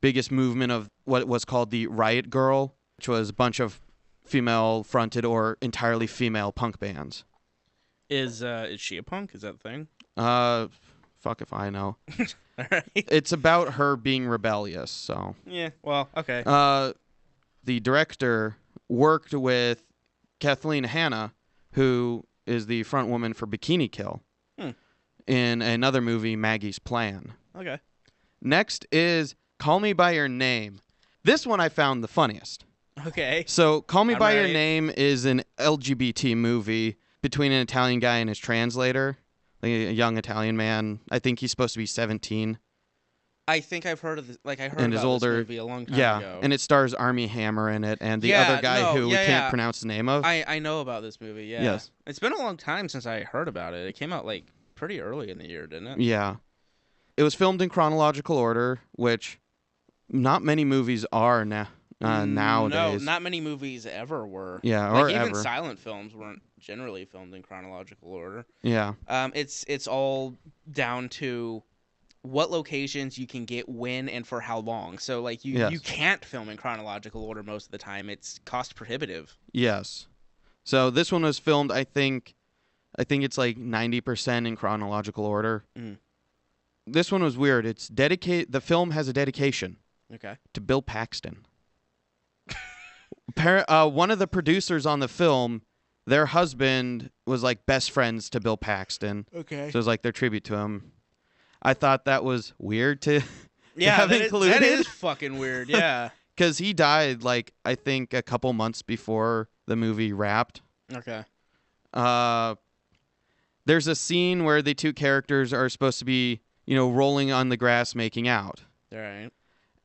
biggest movement of what was called the Riot Girl, which was a bunch of female-fronted or entirely female punk bands. Is she a punk? Is that a thing? Fuck if I know. All right. It's about her being rebellious, so. Yeah, well, okay. The director worked with Kathleen Hanna, who is the front woman for Bikini Kill, in another movie, Maggie's Plan. Okay. Next is Call Me By Your Name. This one I found the funniest. Okay. So Call Me By Your Name is an LGBT movie between an Italian guy and his translator, like a young Italian man. I think he's supposed to be 17. I think I've heard of this. Like, I heard and about his older, this movie a long time ago. Yeah, and it stars Armie Hammer in it, and the other guy who we can't pronounce the name of. I know about this movie, yeah. Yes. It's been a long time since I heard about it. It came out, like, pretty early in the year, didn't it? Yeah. It was filmed in chronological order, which not many movies are nowadays. No, not many movies ever were. Yeah, like, or even ever. silent films weren't generally filmed in chronological order. Yeah. It's all down to what locations you can get when and for how long. So, like, you can't film in chronological order most of the time. It's cost prohibitive. Yes. So this one was filmed, I think it's like 90% in chronological order. Mm. This one was weird. The film has a dedication. Okay. To Bill Paxton. One of the producers on the film, their husband was like best friends to Bill Paxton. Okay. So it was like their tribute to him. I thought that was weird to have included. That is fucking weird, yeah. Because he died, like, I think a couple months before the movie wrapped. Okay. There's a scene where the two characters are supposed to be, rolling on the grass making out. All right.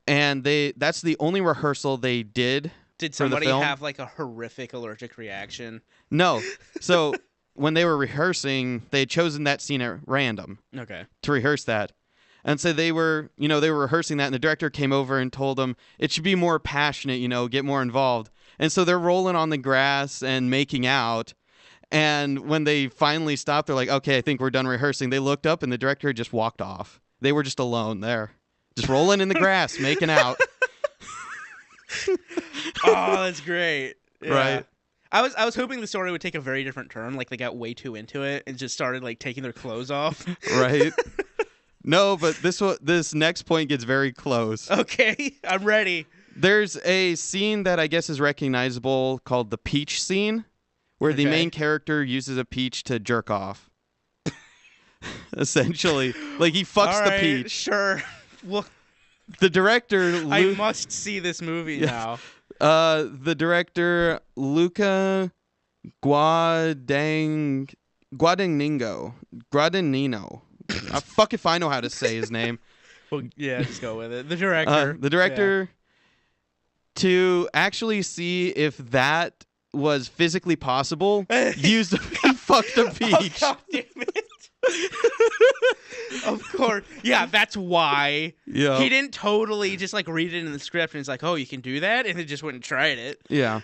And that's the only rehearsal they did. Did somebody have, like, a horrific allergic reaction? No. So when they were rehearsing, they had chosen that scene at random. Okay. To rehearse that. And so they were rehearsing that, and the director came over and told them it should be more passionate, get more involved. And so they're rolling on the grass and making out. And when they finally stopped, they're like, okay, I think we're done rehearsing. They looked up, and the director had just walked off. They were just alone there, just rolling in the grass, making out. Oh, that's great. Yeah. Right. I was hoping the story would take a very different turn, like they got way too into it and just started, like, taking their clothes off. Right. No, but this next point gets very close. Okay, I'm ready. There's a scene that I guess is recognizable called the peach scene, where the main character uses a peach to jerk off. Essentially. Like, he fucks the peach. Sure. Well, the director... I must see this movie now. The director, Luca Guadagnino. Fuck if I know how to say his name. Well, yeah, just go with it. The director. To actually see if that was physically possible, he fucked a peach. Oh, God damn it. Of course. Yeah, that's why. Yeah. He didn't totally just, like, read it in the script and it's like, oh, you can do that? And he just went and tried it. Yeah.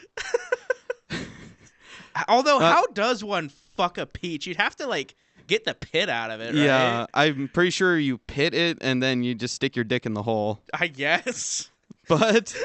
Although, how does one fuck a peach? You'd have to, like, get the pit out of it, right? Yeah, I'm pretty sure you pit it and then you just stick your dick in the hole. I guess. But,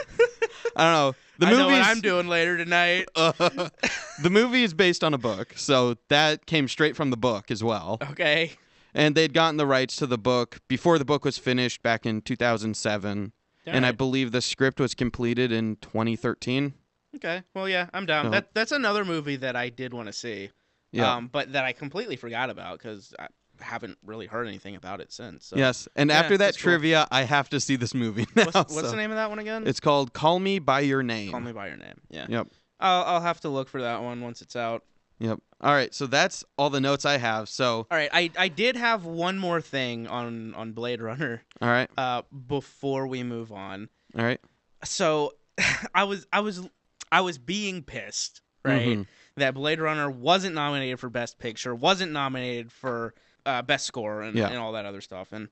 I don't know. I know what I'm doing later tonight. The movie is based on a book, so that came straight from the book as well. Okay. And they'd gotten the rights to the book before the book was finished back in 2007. And I believe the script was completed in 2013. Okay. Well, yeah, I'm down. So, that's another movie that I did want to see. Yeah. But that I completely forgot about because I haven't really heard anything about it since. So. Yes. And after that trivia, cool. I have to see this movie now. What's the name of that one again? It's called Call Me By Your Name. Call Me By Your Name. Yeah. Yep. I'll have to look for that one once it's out. Yep. All right. So that's all the notes I have. So. All right. I did have one more thing on Blade Runner. All right. Before we move on. All right. So, I was being pissed, right? Mm-hmm. That Blade Runner wasn't nominated for Best Picture, wasn't nominated for Best Score, and all that other stuff. And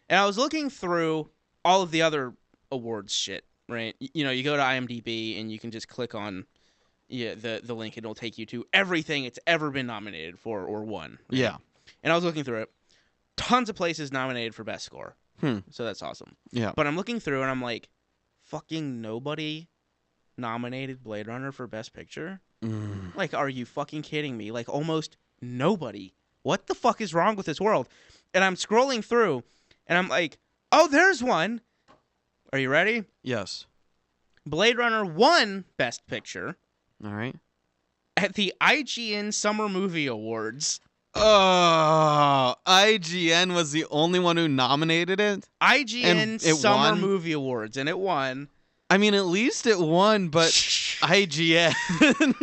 I was looking through all of the other awards shit, right? You know, you go to IMDb and you can just click on yeah, the link, and it'll take you to everything it's ever been nominated for or won. Right? Yeah. And I was looking through it. Tons of places nominated for Best Score. So that's awesome. Yeah. But I'm looking through and I'm like, fucking nobody nominated Blade Runner for Best Picture? Like, are you fucking kidding me? Like, almost nobody. What the fuck is wrong with this world? And I'm scrolling through and I'm like, oh, there's one. Are you ready? Yes. Blade Runner won Best Picture. All right. At the IGN Summer Movie Awards. Oh, IGN was the only one who nominated it? IGN Summer Movie Awards, and it won. I mean, at least it won, but IGN.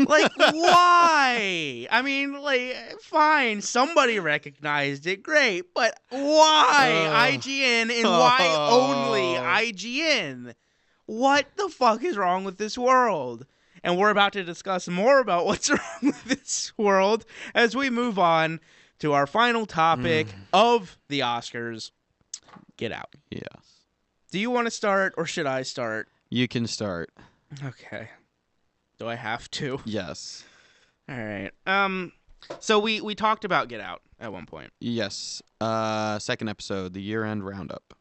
Like, why? I mean, like, fine, somebody recognized it, great, but why IGN and why only IGN? What the fuck is wrong with this world? And we're about to discuss more about what's wrong with this world as we move on to our final topic of the Oscars. Get Out. Yes. Do you want to start or should I start? You can start. Okay. Do I have to? Yes. All right. So we talked about Get Out at one point. Yes. Second episode, the year-end roundup.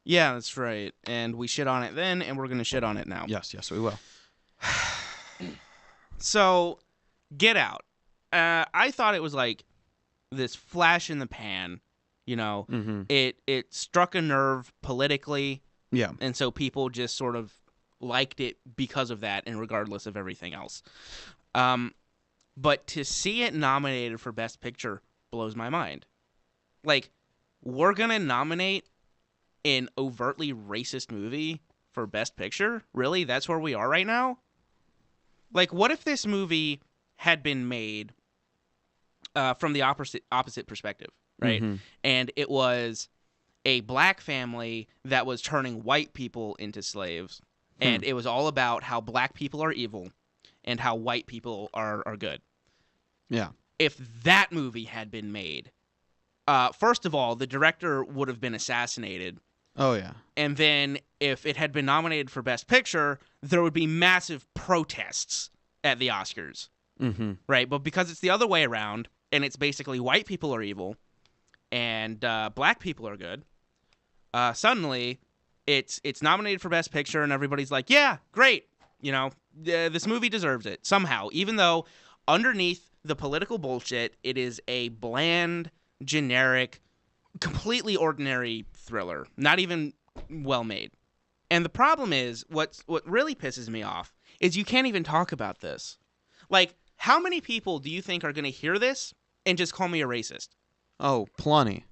Yeah, that's right. And we shit on it then, and we're going to shit on it now. Yes, we will. So, Get Out. I thought it was like this flash in the pan. You know, it struck a nerve politically. Yeah. And so people just sort of liked it because of that, and regardless of everything else. But to see it nominated for Best Picture blows my mind. Like, we're going to nominate an overtly racist movie for Best Picture? Really? That's where we are right now? Like, what if this movie had been made from the opposite perspective, right? And it was a black family that was turning white people into slaves, and it was all about how black people are evil and how white people are good. Yeah. If that movie had been made, first of all, the director would have been assassinated. Oh, yeah. And then if it had been nominated for Best Picture, there would be massive protests at the Oscars. Right? But because it's the other way around, and it's basically white people are evil and black people are good, suddenly it's nominated for Best Picture and everybody's like, yeah, great. You know, this movie deserves it somehow, even though underneath the political bullshit, it is a bland, generic, completely ordinary thriller, not even well made. And the problem is, what really pisses me off is you can't even talk about this. Like, how many people do you think are going to hear this and just call me a racist? Oh, plenty.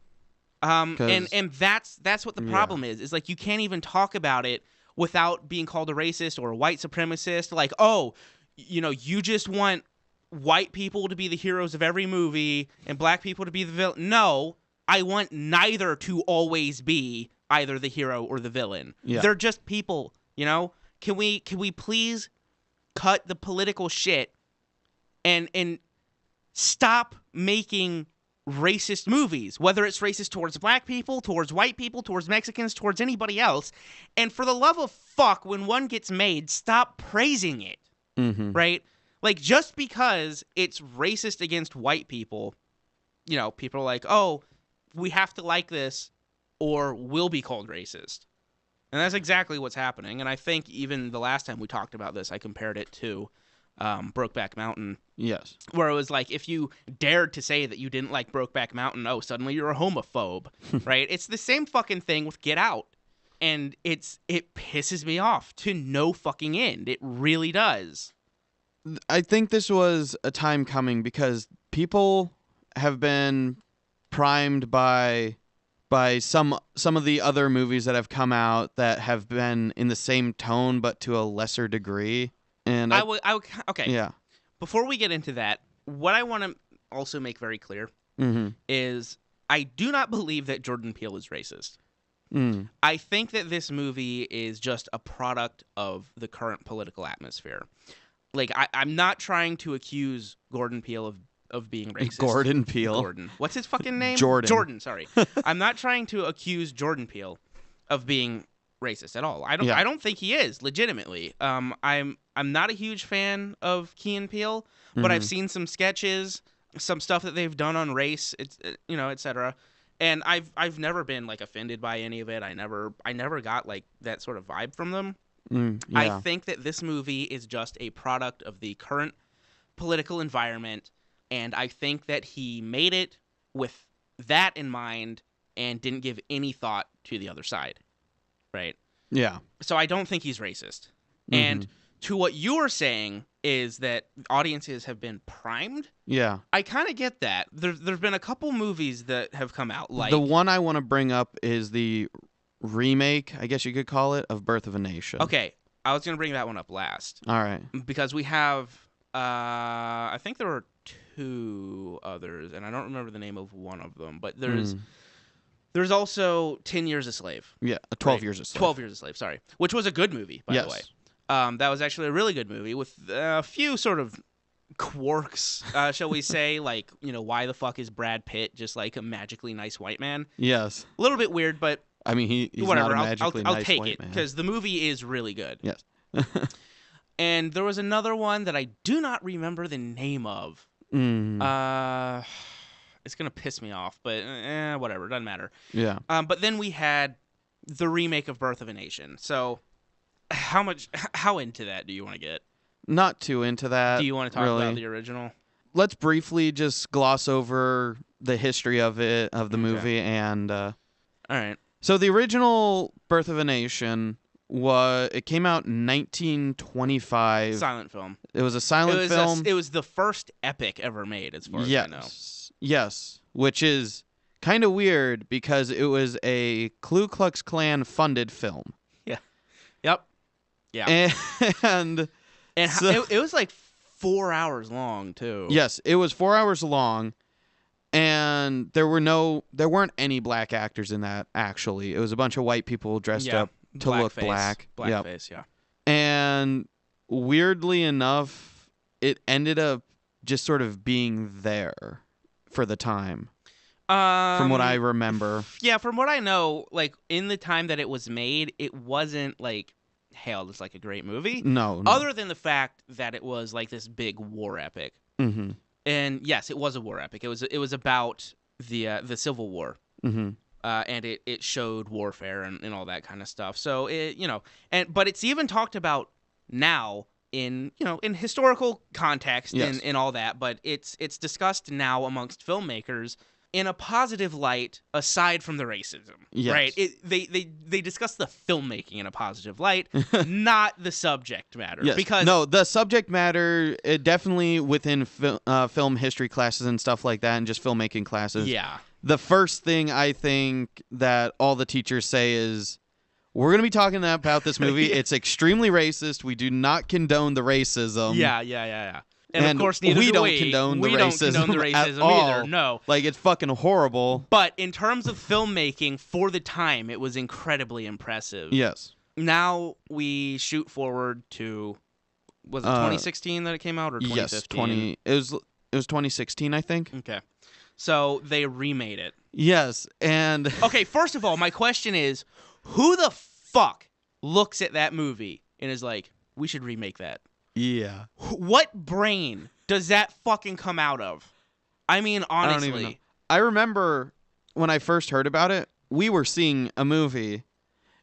And that's what the problem is like you can't even talk about it without being called a racist or a white supremacist. Like, oh, you know, you just want white people to be the heroes of every movie and black people to be the villain. No, I want neither to always be either the hero or the villain. Yeah. They're just people, you know? Can we please cut the political shit and stop making racist movies, whether it's racist towards black people, towards white people, towards Mexicans, towards anybody else. And for the love of fuck, when one gets made, stop praising it, right? Like, just because it's racist against white people, you know, people are like, oh, we have to like this or we'll be called racist. And that's exactly what's happening. And I think even the last time we talked about this, I compared it to Brokeback Mountain. Yes. Where it was like, if you dared to say that you didn't like Brokeback Mountain, oh, suddenly you're a homophobe, right? It's the same fucking thing with Get Out. And it pisses me off to no fucking end. It really does. I think this was a time coming because people have been primed by some of the other movies that have come out that have been in the same tone but to a lesser degree. And I would okay. Yeah. Before we get into that, what I want to also make very clear is I do not believe that Jordan Peele is racist. I think that this movie is just a product of the current political atmosphere. Like, I'm not trying to accuse Gordon Peele of being racist. Gordon Peele. Gordon. What's his fucking name? Jordan. Jordan, sorry. I'm not trying to accuse Jordan Peele of being racist at all. Yeah. I don't think he is legitimately. I'm not a huge fan of Key and Peele, but I've seen some sketches, some stuff that they've done on race, it's etc. And I've never been like offended by any of it. I never got like that sort of vibe from them. Yeah. I think that this movie is just a product of the current political environment, and I think that he made it with that in mind and didn't give any thought to the other side, right? Yeah. So I don't think he's racist. And to what you were saying is that audiences have been primed. Yeah. I kind of get that. There's been a couple movies that have come out. Like the one I want to bring up is the remake, I guess you could call it, of Birth of a Nation. Okay, I was going to bring that one up last. All right. Because we have, I think there were 2 others, and I don't remember the name of one of them, but there's also 10 Years a Slave. Yeah, 12 Years a Slave. 12 Years a Slave, sorry. Which was a good movie, by the way. That was actually a really good movie with a few sort of quirks, shall we say, like, why the fuck is Brad Pitt just like a magically nice white man? Yes. A little bit weird, but I mean, he's whatever. not a magically I'll nice take white it man. because the movie is really good. Yes. And there was another one that I do not remember the name of. It's gonna piss me off, but whatever, doesn't matter. Yeah. But then we had the remake of Birth of a Nation. So, how into that do you want to get? Not too into that. Do you want to talk really about the original? Let's briefly just gloss over the history of the movie, and all right. So the original Birth of a Nation it came out in 1925. Silent film. It was a silent film. It was the first epic ever made, as far as I know. Yes, which is kind of weird because it was a Ku Klux Klan funded film. Yeah. Yep. Yeah. And so, it was like 4 hours long too. Yes, it was 4 hours long, and there weren't any black actors in that. Actually, it was a bunch of white people dressed up to look black. Blackface, yeah. And weirdly enough, it ended up just sort of being there for the time. From what I remember. Yeah, from what I know, like in the time that it was made, it wasn't like hailed as like a great movie. No. Other than the fact that it was like this big war epic. Mm-hmm. And yes, it was a war epic. It was about the Civil War. Mm-hmm. And it showed warfare and all that kind of stuff. So but it's even talked about now in historical context and all that. But it's discussed now amongst filmmakers in a positive light, aside from the racism. Yes. Right? They discuss the filmmaking in a positive light, not the subject matter. Yes. Because the subject matter, it definitely within film history classes and stuff like that, and just filmmaking classes. Yeah. The first thing I think that all the teachers say is, we're going to be talking about this movie. Yeah. It's extremely racist. We do not condone the racism. Yeah. And of course, we don't condone the racism at all. Either. No, like it's fucking horrible. But in terms of filmmaking for the time, it was incredibly impressive. Yes. Now we shoot forward to, was it 2016 that it came out, or 2015? Yes, it was 2016, I think. Okay, so they remade it. Yes, and okay. First of all, my question is, who the fuck looks at that movie and is like, we should remake that? Yeah. What brain does that fucking come out of? I mean, honestly. I don't even know. I remember when I first heard about it, we were seeing a movie,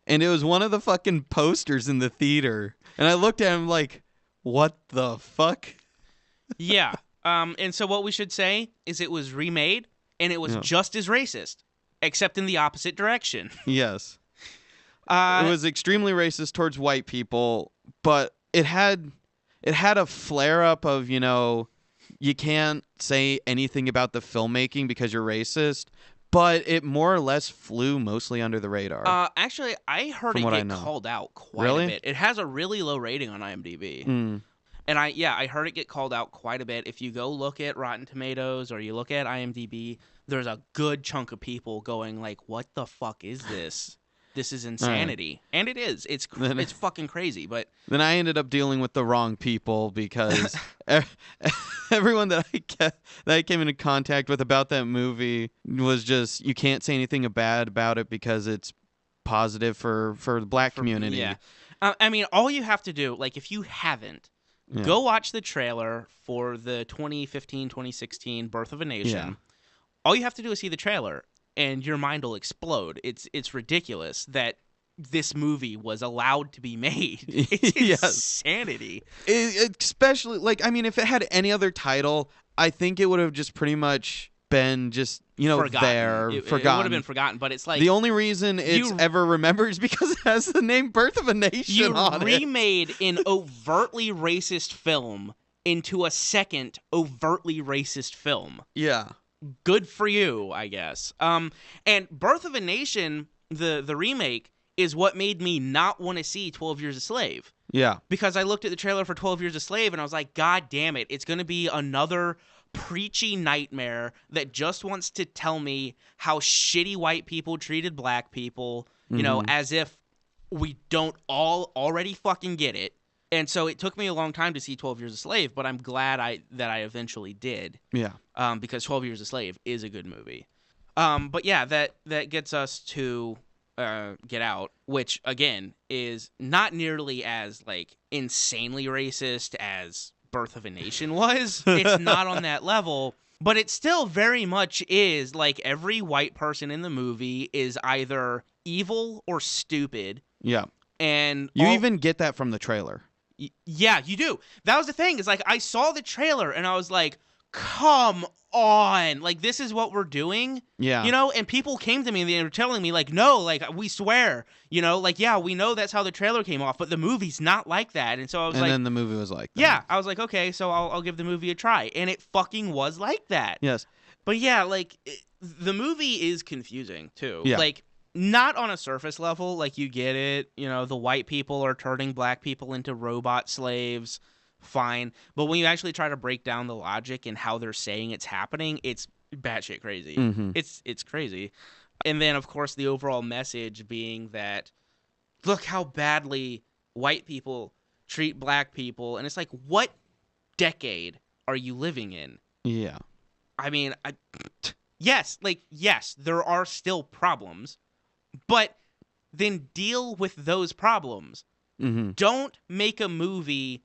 and it was one of the fucking posters in the theater. And I looked at him like, what the fuck? Yeah. And so what we should say is it was remade, and it was just as racist, except in the opposite direction. Yes. It was extremely racist towards white people, but it had a flare-up of, you can't say anything about the filmmaking because you're racist, but it more or less flew mostly under the radar. Actually, I heard it get called out quite a bit. It has a really low rating on IMDb. And I heard it get called out quite a bit. If you go look at Rotten Tomatoes or you look at IMDb, there's a good chunk of people going like, what the fuck is this? This is insanity. And it is. It's fucking crazy. But then I ended up dealing with the wrong people because everyone that I came into contact with about that movie was just, you can't say anything bad about it because it's positive for the black community. Yeah. I mean, all you have to do, like, if you haven't, go watch the trailer for the 2015-2016 Birth of a Nation. Yeah. All you have to do is see the trailer, and your mind will explode. It's ridiculous that this movie was allowed to be made. It's insanity. Especially, like, I mean, if it had any other title, I think it would have just pretty much been just, forgotten. It would have been forgotten, but it's like... The only reason it's ever remembered is because it has the name Birth of a Nation on it. You remade an overtly racist film into a second overtly racist film. Yeah. Good for you, I guess. And Birth of a Nation, the remake, is what made me not want to see 12 Years a Slave. Yeah. Because I looked at the trailer for 12 Years a Slave, and I was like, God damn it, it's going to be another preachy nightmare that just wants to tell me how shitty white people treated black people, as if we don't all already fucking get it. And so it took me a long time to see 12 Years a Slave, but I'm glad that I eventually did. Yeah. Because 12 Years a Slave is a good movie. But yeah, that gets us to Get Out, which again is not nearly as like insanely racist as Birth of a Nation was. It's not on that level, but it still very much is. Like, every white person in the movie is either evil or stupid. Yeah. And you even get that from the trailer. Yeah, you do. That was the thing, is like, I saw the trailer and I was like, come on, like, this is what we're doing. Yeah. And people came to me and they were telling me, like, no, like, we swear, like, yeah, we know that's how the trailer came off, but the movie's not like that. And so I was and then the movie was like that. Yeah, I was like, okay, so I'll give the movie a try, and it fucking was like that. Yes. But yeah, like, the movie is confusing too. Yeah. Like, not on a surface level, like, you get it, the white people are turning black people into robot slaves. Fine, but when you actually try to break down the logic and how they're saying it's happening, it's batshit crazy. Mm-hmm. It's crazy. And then, of course, the overall message being that, look how badly white people treat black people, and it's like, what decade are you living in? Yeah. I mean, yes, there are still problems, but then deal with those problems. Mm-hmm. Don't make a movie,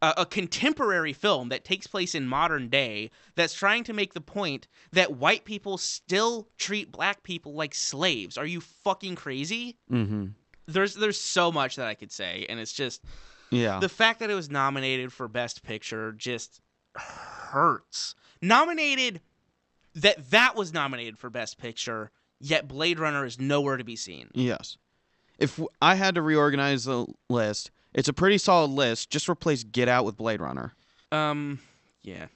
a contemporary film that takes place in modern day, that's trying to make the point that white people still treat black people like slaves. Are you fucking crazy? Mm-hmm. There's so much that I could say, and it's just, the fact that it was nominated for Best Picture just hurts. That was nominated for Best Picture, yet Blade Runner is nowhere to be seen. Yes. If I had to reorganize the list, it's a pretty solid list. Just replace Get Out with Blade Runner. Yeah.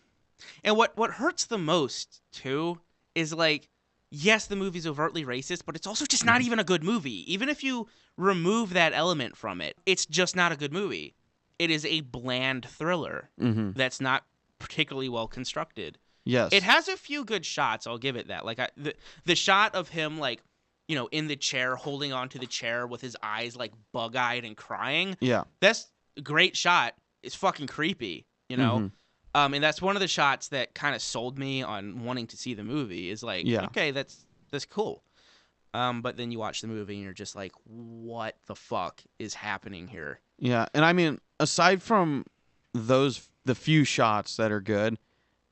And what hurts the most, too, is, like, yes, the movie's overtly racist, but it's also just not even a good movie. Even if you remove that element from it, it's just not a good movie. It is a bland thriller that's not particularly well constructed. Yes. It has a few good shots, I'll give it that. Like, the shot of him, like, in the chair, holding onto the chair with his eyes, like, bug-eyed and crying. Yeah. That's a great shot. It's fucking creepy, And that's one of the shots that kind of sold me on wanting to see the movie, is like, okay, that's cool. But then you watch the movie and you're just like, what the fuck is happening here? Yeah, and I mean, aside from the few shots that are good,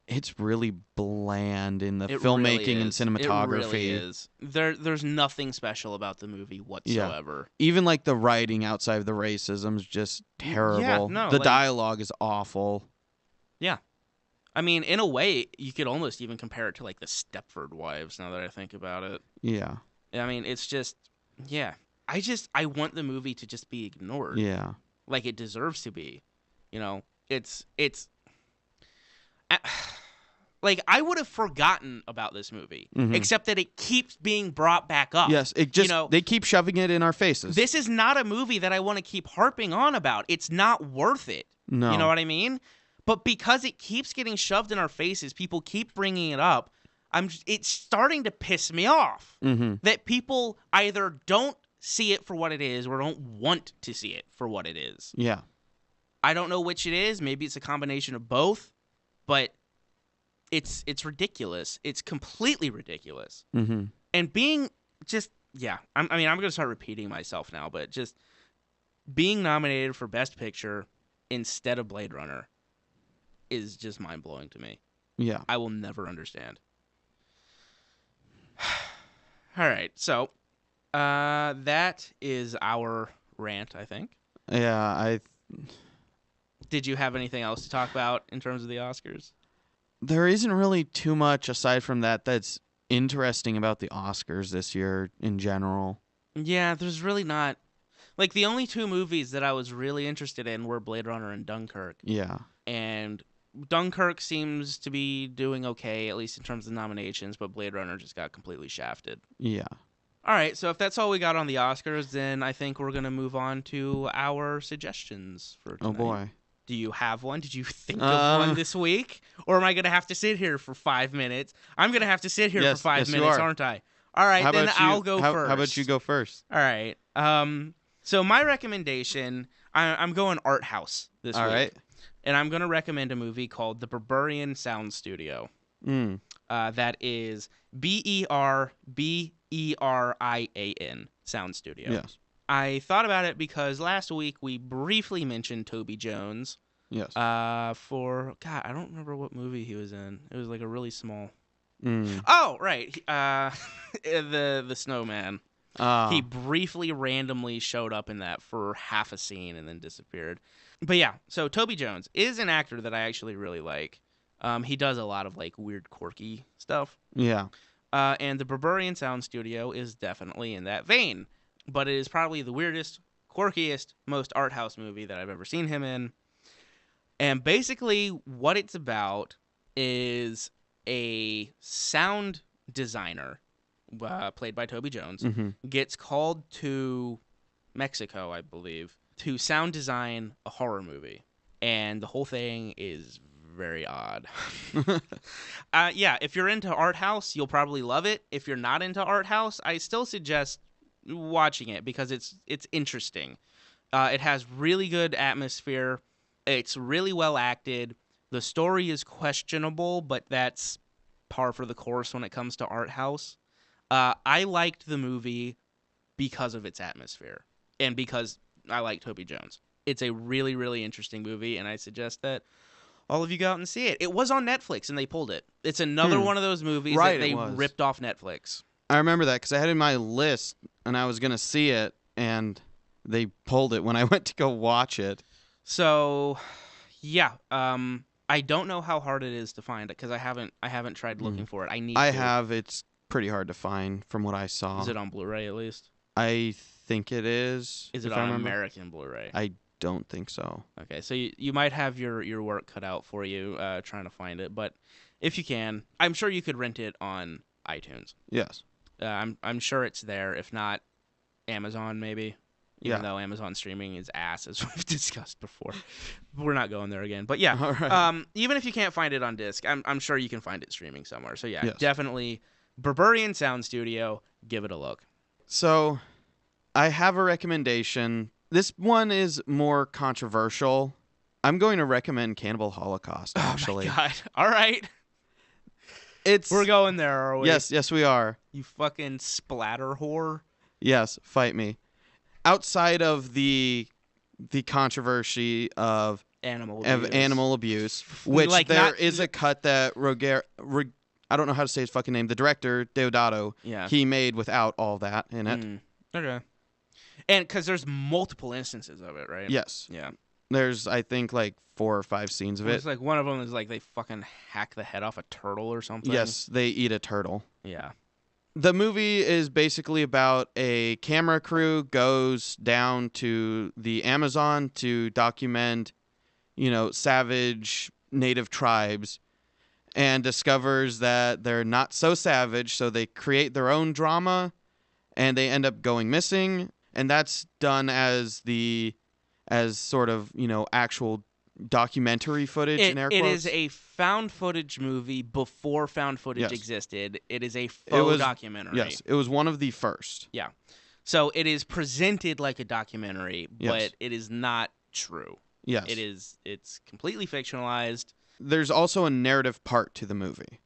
it's really bland in the filmmaking and cinematography. It really is. There's nothing special about the movie whatsoever. Yeah. Even like the writing outside of the racism is just terrible. Yeah, no, the dialogue is awful. Yeah. I mean, in a way, you could almost even compare it to like the Stepford Wives, now that I think about it. Yeah. I mean, it's just, yeah. I want the movie to just be ignored. Yeah. Like it deserves to be. It's like, I would have forgotten about this movie, except that it keeps being brought back up. Yes, it just they keep shoving it in our faces. This is not a movie that I want to keep harping on about. It's not worth it. No. You know what I mean? But because it keeps getting shoved in our faces, people keep bringing it up, it's starting to piss me off that people either don't see it for what it is or don't want to see it for what it is. Yeah. I don't know which it is. Maybe it's a combination of both, but it's ridiculous. It's completely ridiculous. And being just yeah, I mean, I'm going to start repeating myself now, but just being nominated for Best Picture instead of Blade Runner is just mind-blowing to me. Yeah. I will never understand. All right, so that is our rant, I think. Yeah, Did you have anything else to talk about in terms of the Oscars? there isn't really too much aside from that that's interesting about the Oscars this year in general. Yeah, there's really not. Like, the only two movies that I was really interested in were Blade Runner and Dunkirk. Yeah. And Dunkirk seems to be doing okay, at least in terms of nominations, but Blade Runner just got completely shafted. Yeah. All right, so if that's all we got on the Oscars, then I think we're going to move on to our suggestions for tonight. Oh, boy. Do you have one? Did you think of one this week? Or am I going to have to sit here for 5 minutes? I'm going to have to sit here for 5 minutes, aren't I? All right, then I'll go first. How about you go first? All right. So my recommendation, I'm going art house this week. All right. And I'm going to recommend a movie called The Berberian Sound Studio. That is Berberian Sound Studio. Yes. I thought about it because last week we briefly mentioned Toby Jones. Yes. For, God, I don't remember what movie he was in. It was like a really small. Mm. Oh, right. The Snowman. He Ah. briefly, randomly showed up in that for half a scene and then disappeared. But yeah, so Toby Jones is an actor that I actually really like. He does a lot of like weird, quirky stuff. Yeah. And the Berberian Sound Studio is definitely in that vein. But it is probably the weirdest, quirkiest, most art house movie that I've ever seen him in. And basically what it's about is a sound designer, played by Toby Jones, gets called to Mexico, I believe, to sound design a horror movie. And the whole thing is very odd. Yeah, if you're into art house, you'll probably love it. If you're not into art house, I still suggest watching it because it's interesting. It has really good atmosphere. It's really well acted. The story is questionable, but that's par for the course when it comes to art house. I liked the movie because of its atmosphere and because I like Toby Jones. It's a really, really interesting movie, and I suggest that all of you go out and see it. It was on Netflix, and they pulled it. It's another one of those movies that they ripped off Netflix. I remember that because I had it in my list, and I was going to see it, and they pulled it when I went to go watch it. So, yeah, I don't know how hard it is to find it because I haven't tried looking for it. I have. It's pretty hard to find from what I saw. Is it on Blu-ray at least? I think it is. Is it on American Blu-ray? I don't think so. Okay, so you might have your work cut out for you trying to find it, but if you can, I'm sure you could rent it on iTunes. Yes. I'm sure it's there. If not, Amazon maybe. Even though Amazon streaming is ass, as we've discussed before. We're not going there again. But yeah, right. Even if you can't find it on disc, I'm sure you can find it streaming somewhere. So yeah, yes. Definitely Berberian Sound Studio. Give it a look. So I have a recommendation. This one is more controversial. I'm going to recommend Cannibal Holocaust, actually. Oh my God. All right. We're going there, are we? Yes, we are. You fucking splatter whore. Yes, fight me. Outside of the controversy of animal abuse, which like there is a cut that I don't know how to say his fucking name. The director Deodato, he made without all that in it. Okay, and because there's multiple instances of it, right? Yes. Yeah. There's I think like 4 or 5 scenes of it. It's like one of them is like they fucking hack the head off a turtle or something. Yes, they eat a turtle. Yeah. The movie is basically about a camera crew goes down to the Amazon to document, savage native tribes and discovers that they're not so savage, so they create their own drama and they end up going missing, and that's done as sort of, actual documentary footage in air quotes. It is a found footage movie before found footage existed. It is a faux documentary. Yes, it was one of the first. Yeah. So it is presented like a documentary, but it is not true. Yes. It's completely fictionalized. There's also a narrative part to the movie.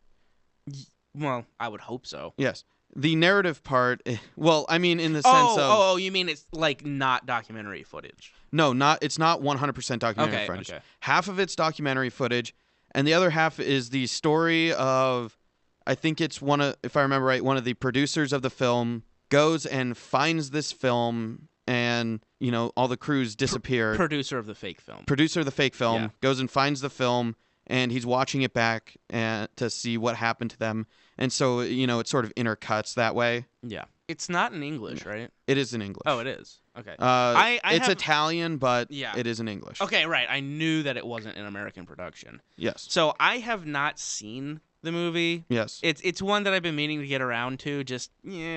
Well, I would hope so. Yes. The narrative part, well, I mean, in the sense of... Oh, you mean it's like not documentary footage? No, it's not 100% documentary footage. Okay. Half of it's documentary footage, and the other half is the story of, I think it's if I remember right, one of the producers of the film goes and finds this film, and, you know, all the crews disappeared. Producer of the fake film. Producer of the fake film Yeah. goes and finds the film, and he's watching it back to see what happened to them. And so, you know, it sort of intercuts that way. Yeah. It's not in English, right? It is in English. Oh, it is. Okay. It's Italian, but Yeah. it is in English. Okay, right. I knew that it wasn't an American production. Yes. So I have not seen the movie. Yes. It's one that I've been meaning to get around to, just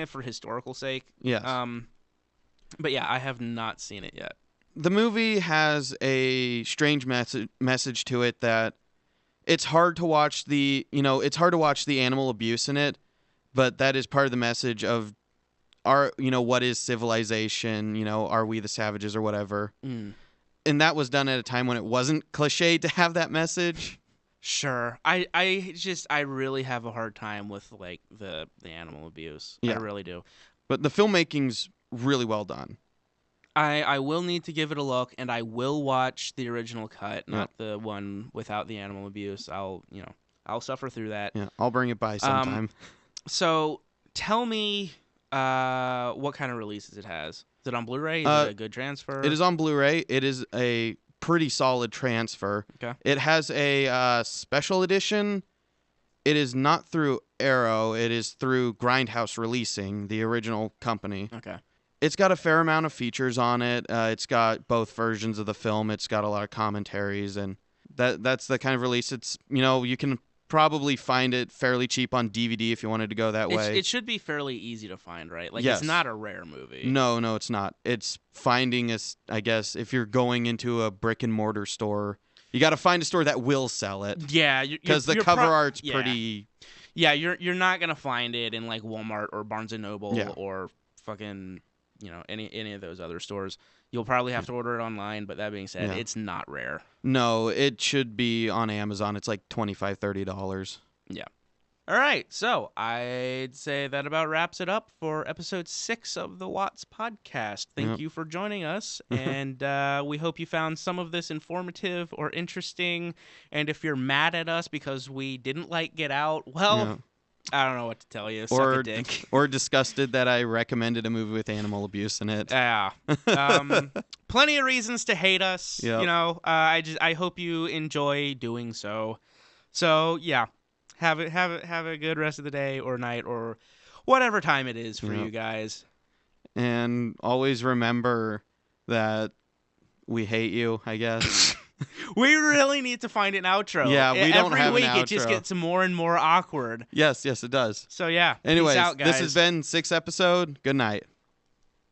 for historical sake. Yes. But yeah, I have not seen it yet. The movie has a strange message to it that it's hard to watch it's hard to watch the animal abuse in it, but that is part of the message of what is civilization, are we the savages or whatever. Mm. And that was done at a time when it wasn't cliche to have that message. Sure. I really have a hard time with like the animal abuse. Yeah. I really do. But the filmmaking's really well done. I will need to give it a look, and I will watch the original cut, not the one without the animal abuse. I'll suffer through that. Yeah, I'll bring it by sometime. So tell me what kind of releases it has. Is it on Blu-ray? Is it a good transfer? It is on Blu-ray. It is a pretty solid transfer. Okay. It has a special edition. It is not through Arrow. It is through Grindhouse Releasing, the original company. Okay. It's got a fair amount of features on it. It's got both versions of the film. It's got a lot of commentaries, and that's the kind of release. It's you can probably find it fairly cheap on DVD if you wanted to go that way. It should be fairly easy to find, right? Like, Yes. It's not a rare movie. No, it's not. It's finding I guess, if you're going into a brick and mortar store, you got to find a store that will sell it. Yeah, because the cover art's pretty. Yeah, you're not gonna find it in like Walmart or Barnes and Noble Yeah. or fucking any of those other stores. You'll probably have to order it online. But that being said, it's not rare. No, it should be on Amazon. It's like $25, $30. Yeah. All right, so I'd say that about wraps it up for episode 6 of the Watz podcast. Thank you for joining us, and we hope you found some of this informative or interesting. And if you're mad at us because we didn't like Get Out, well, I don't know what to tell you. Suck a dick. Or disgusted that I recommended a movie with animal abuse in it. Yeah. Plenty of reasons to hate us. Yep. I hope you enjoy doing so. So yeah. Have a good rest of the day or night or whatever time it is for you guys. And always remember that we hate you, I guess. We really need to find an outro. Yeah, we don't have Every an week it just outro. gets more and more awkward. Yes, it does. So yeah. Anyways, peace out, guys. this has been 6th episode. Good night.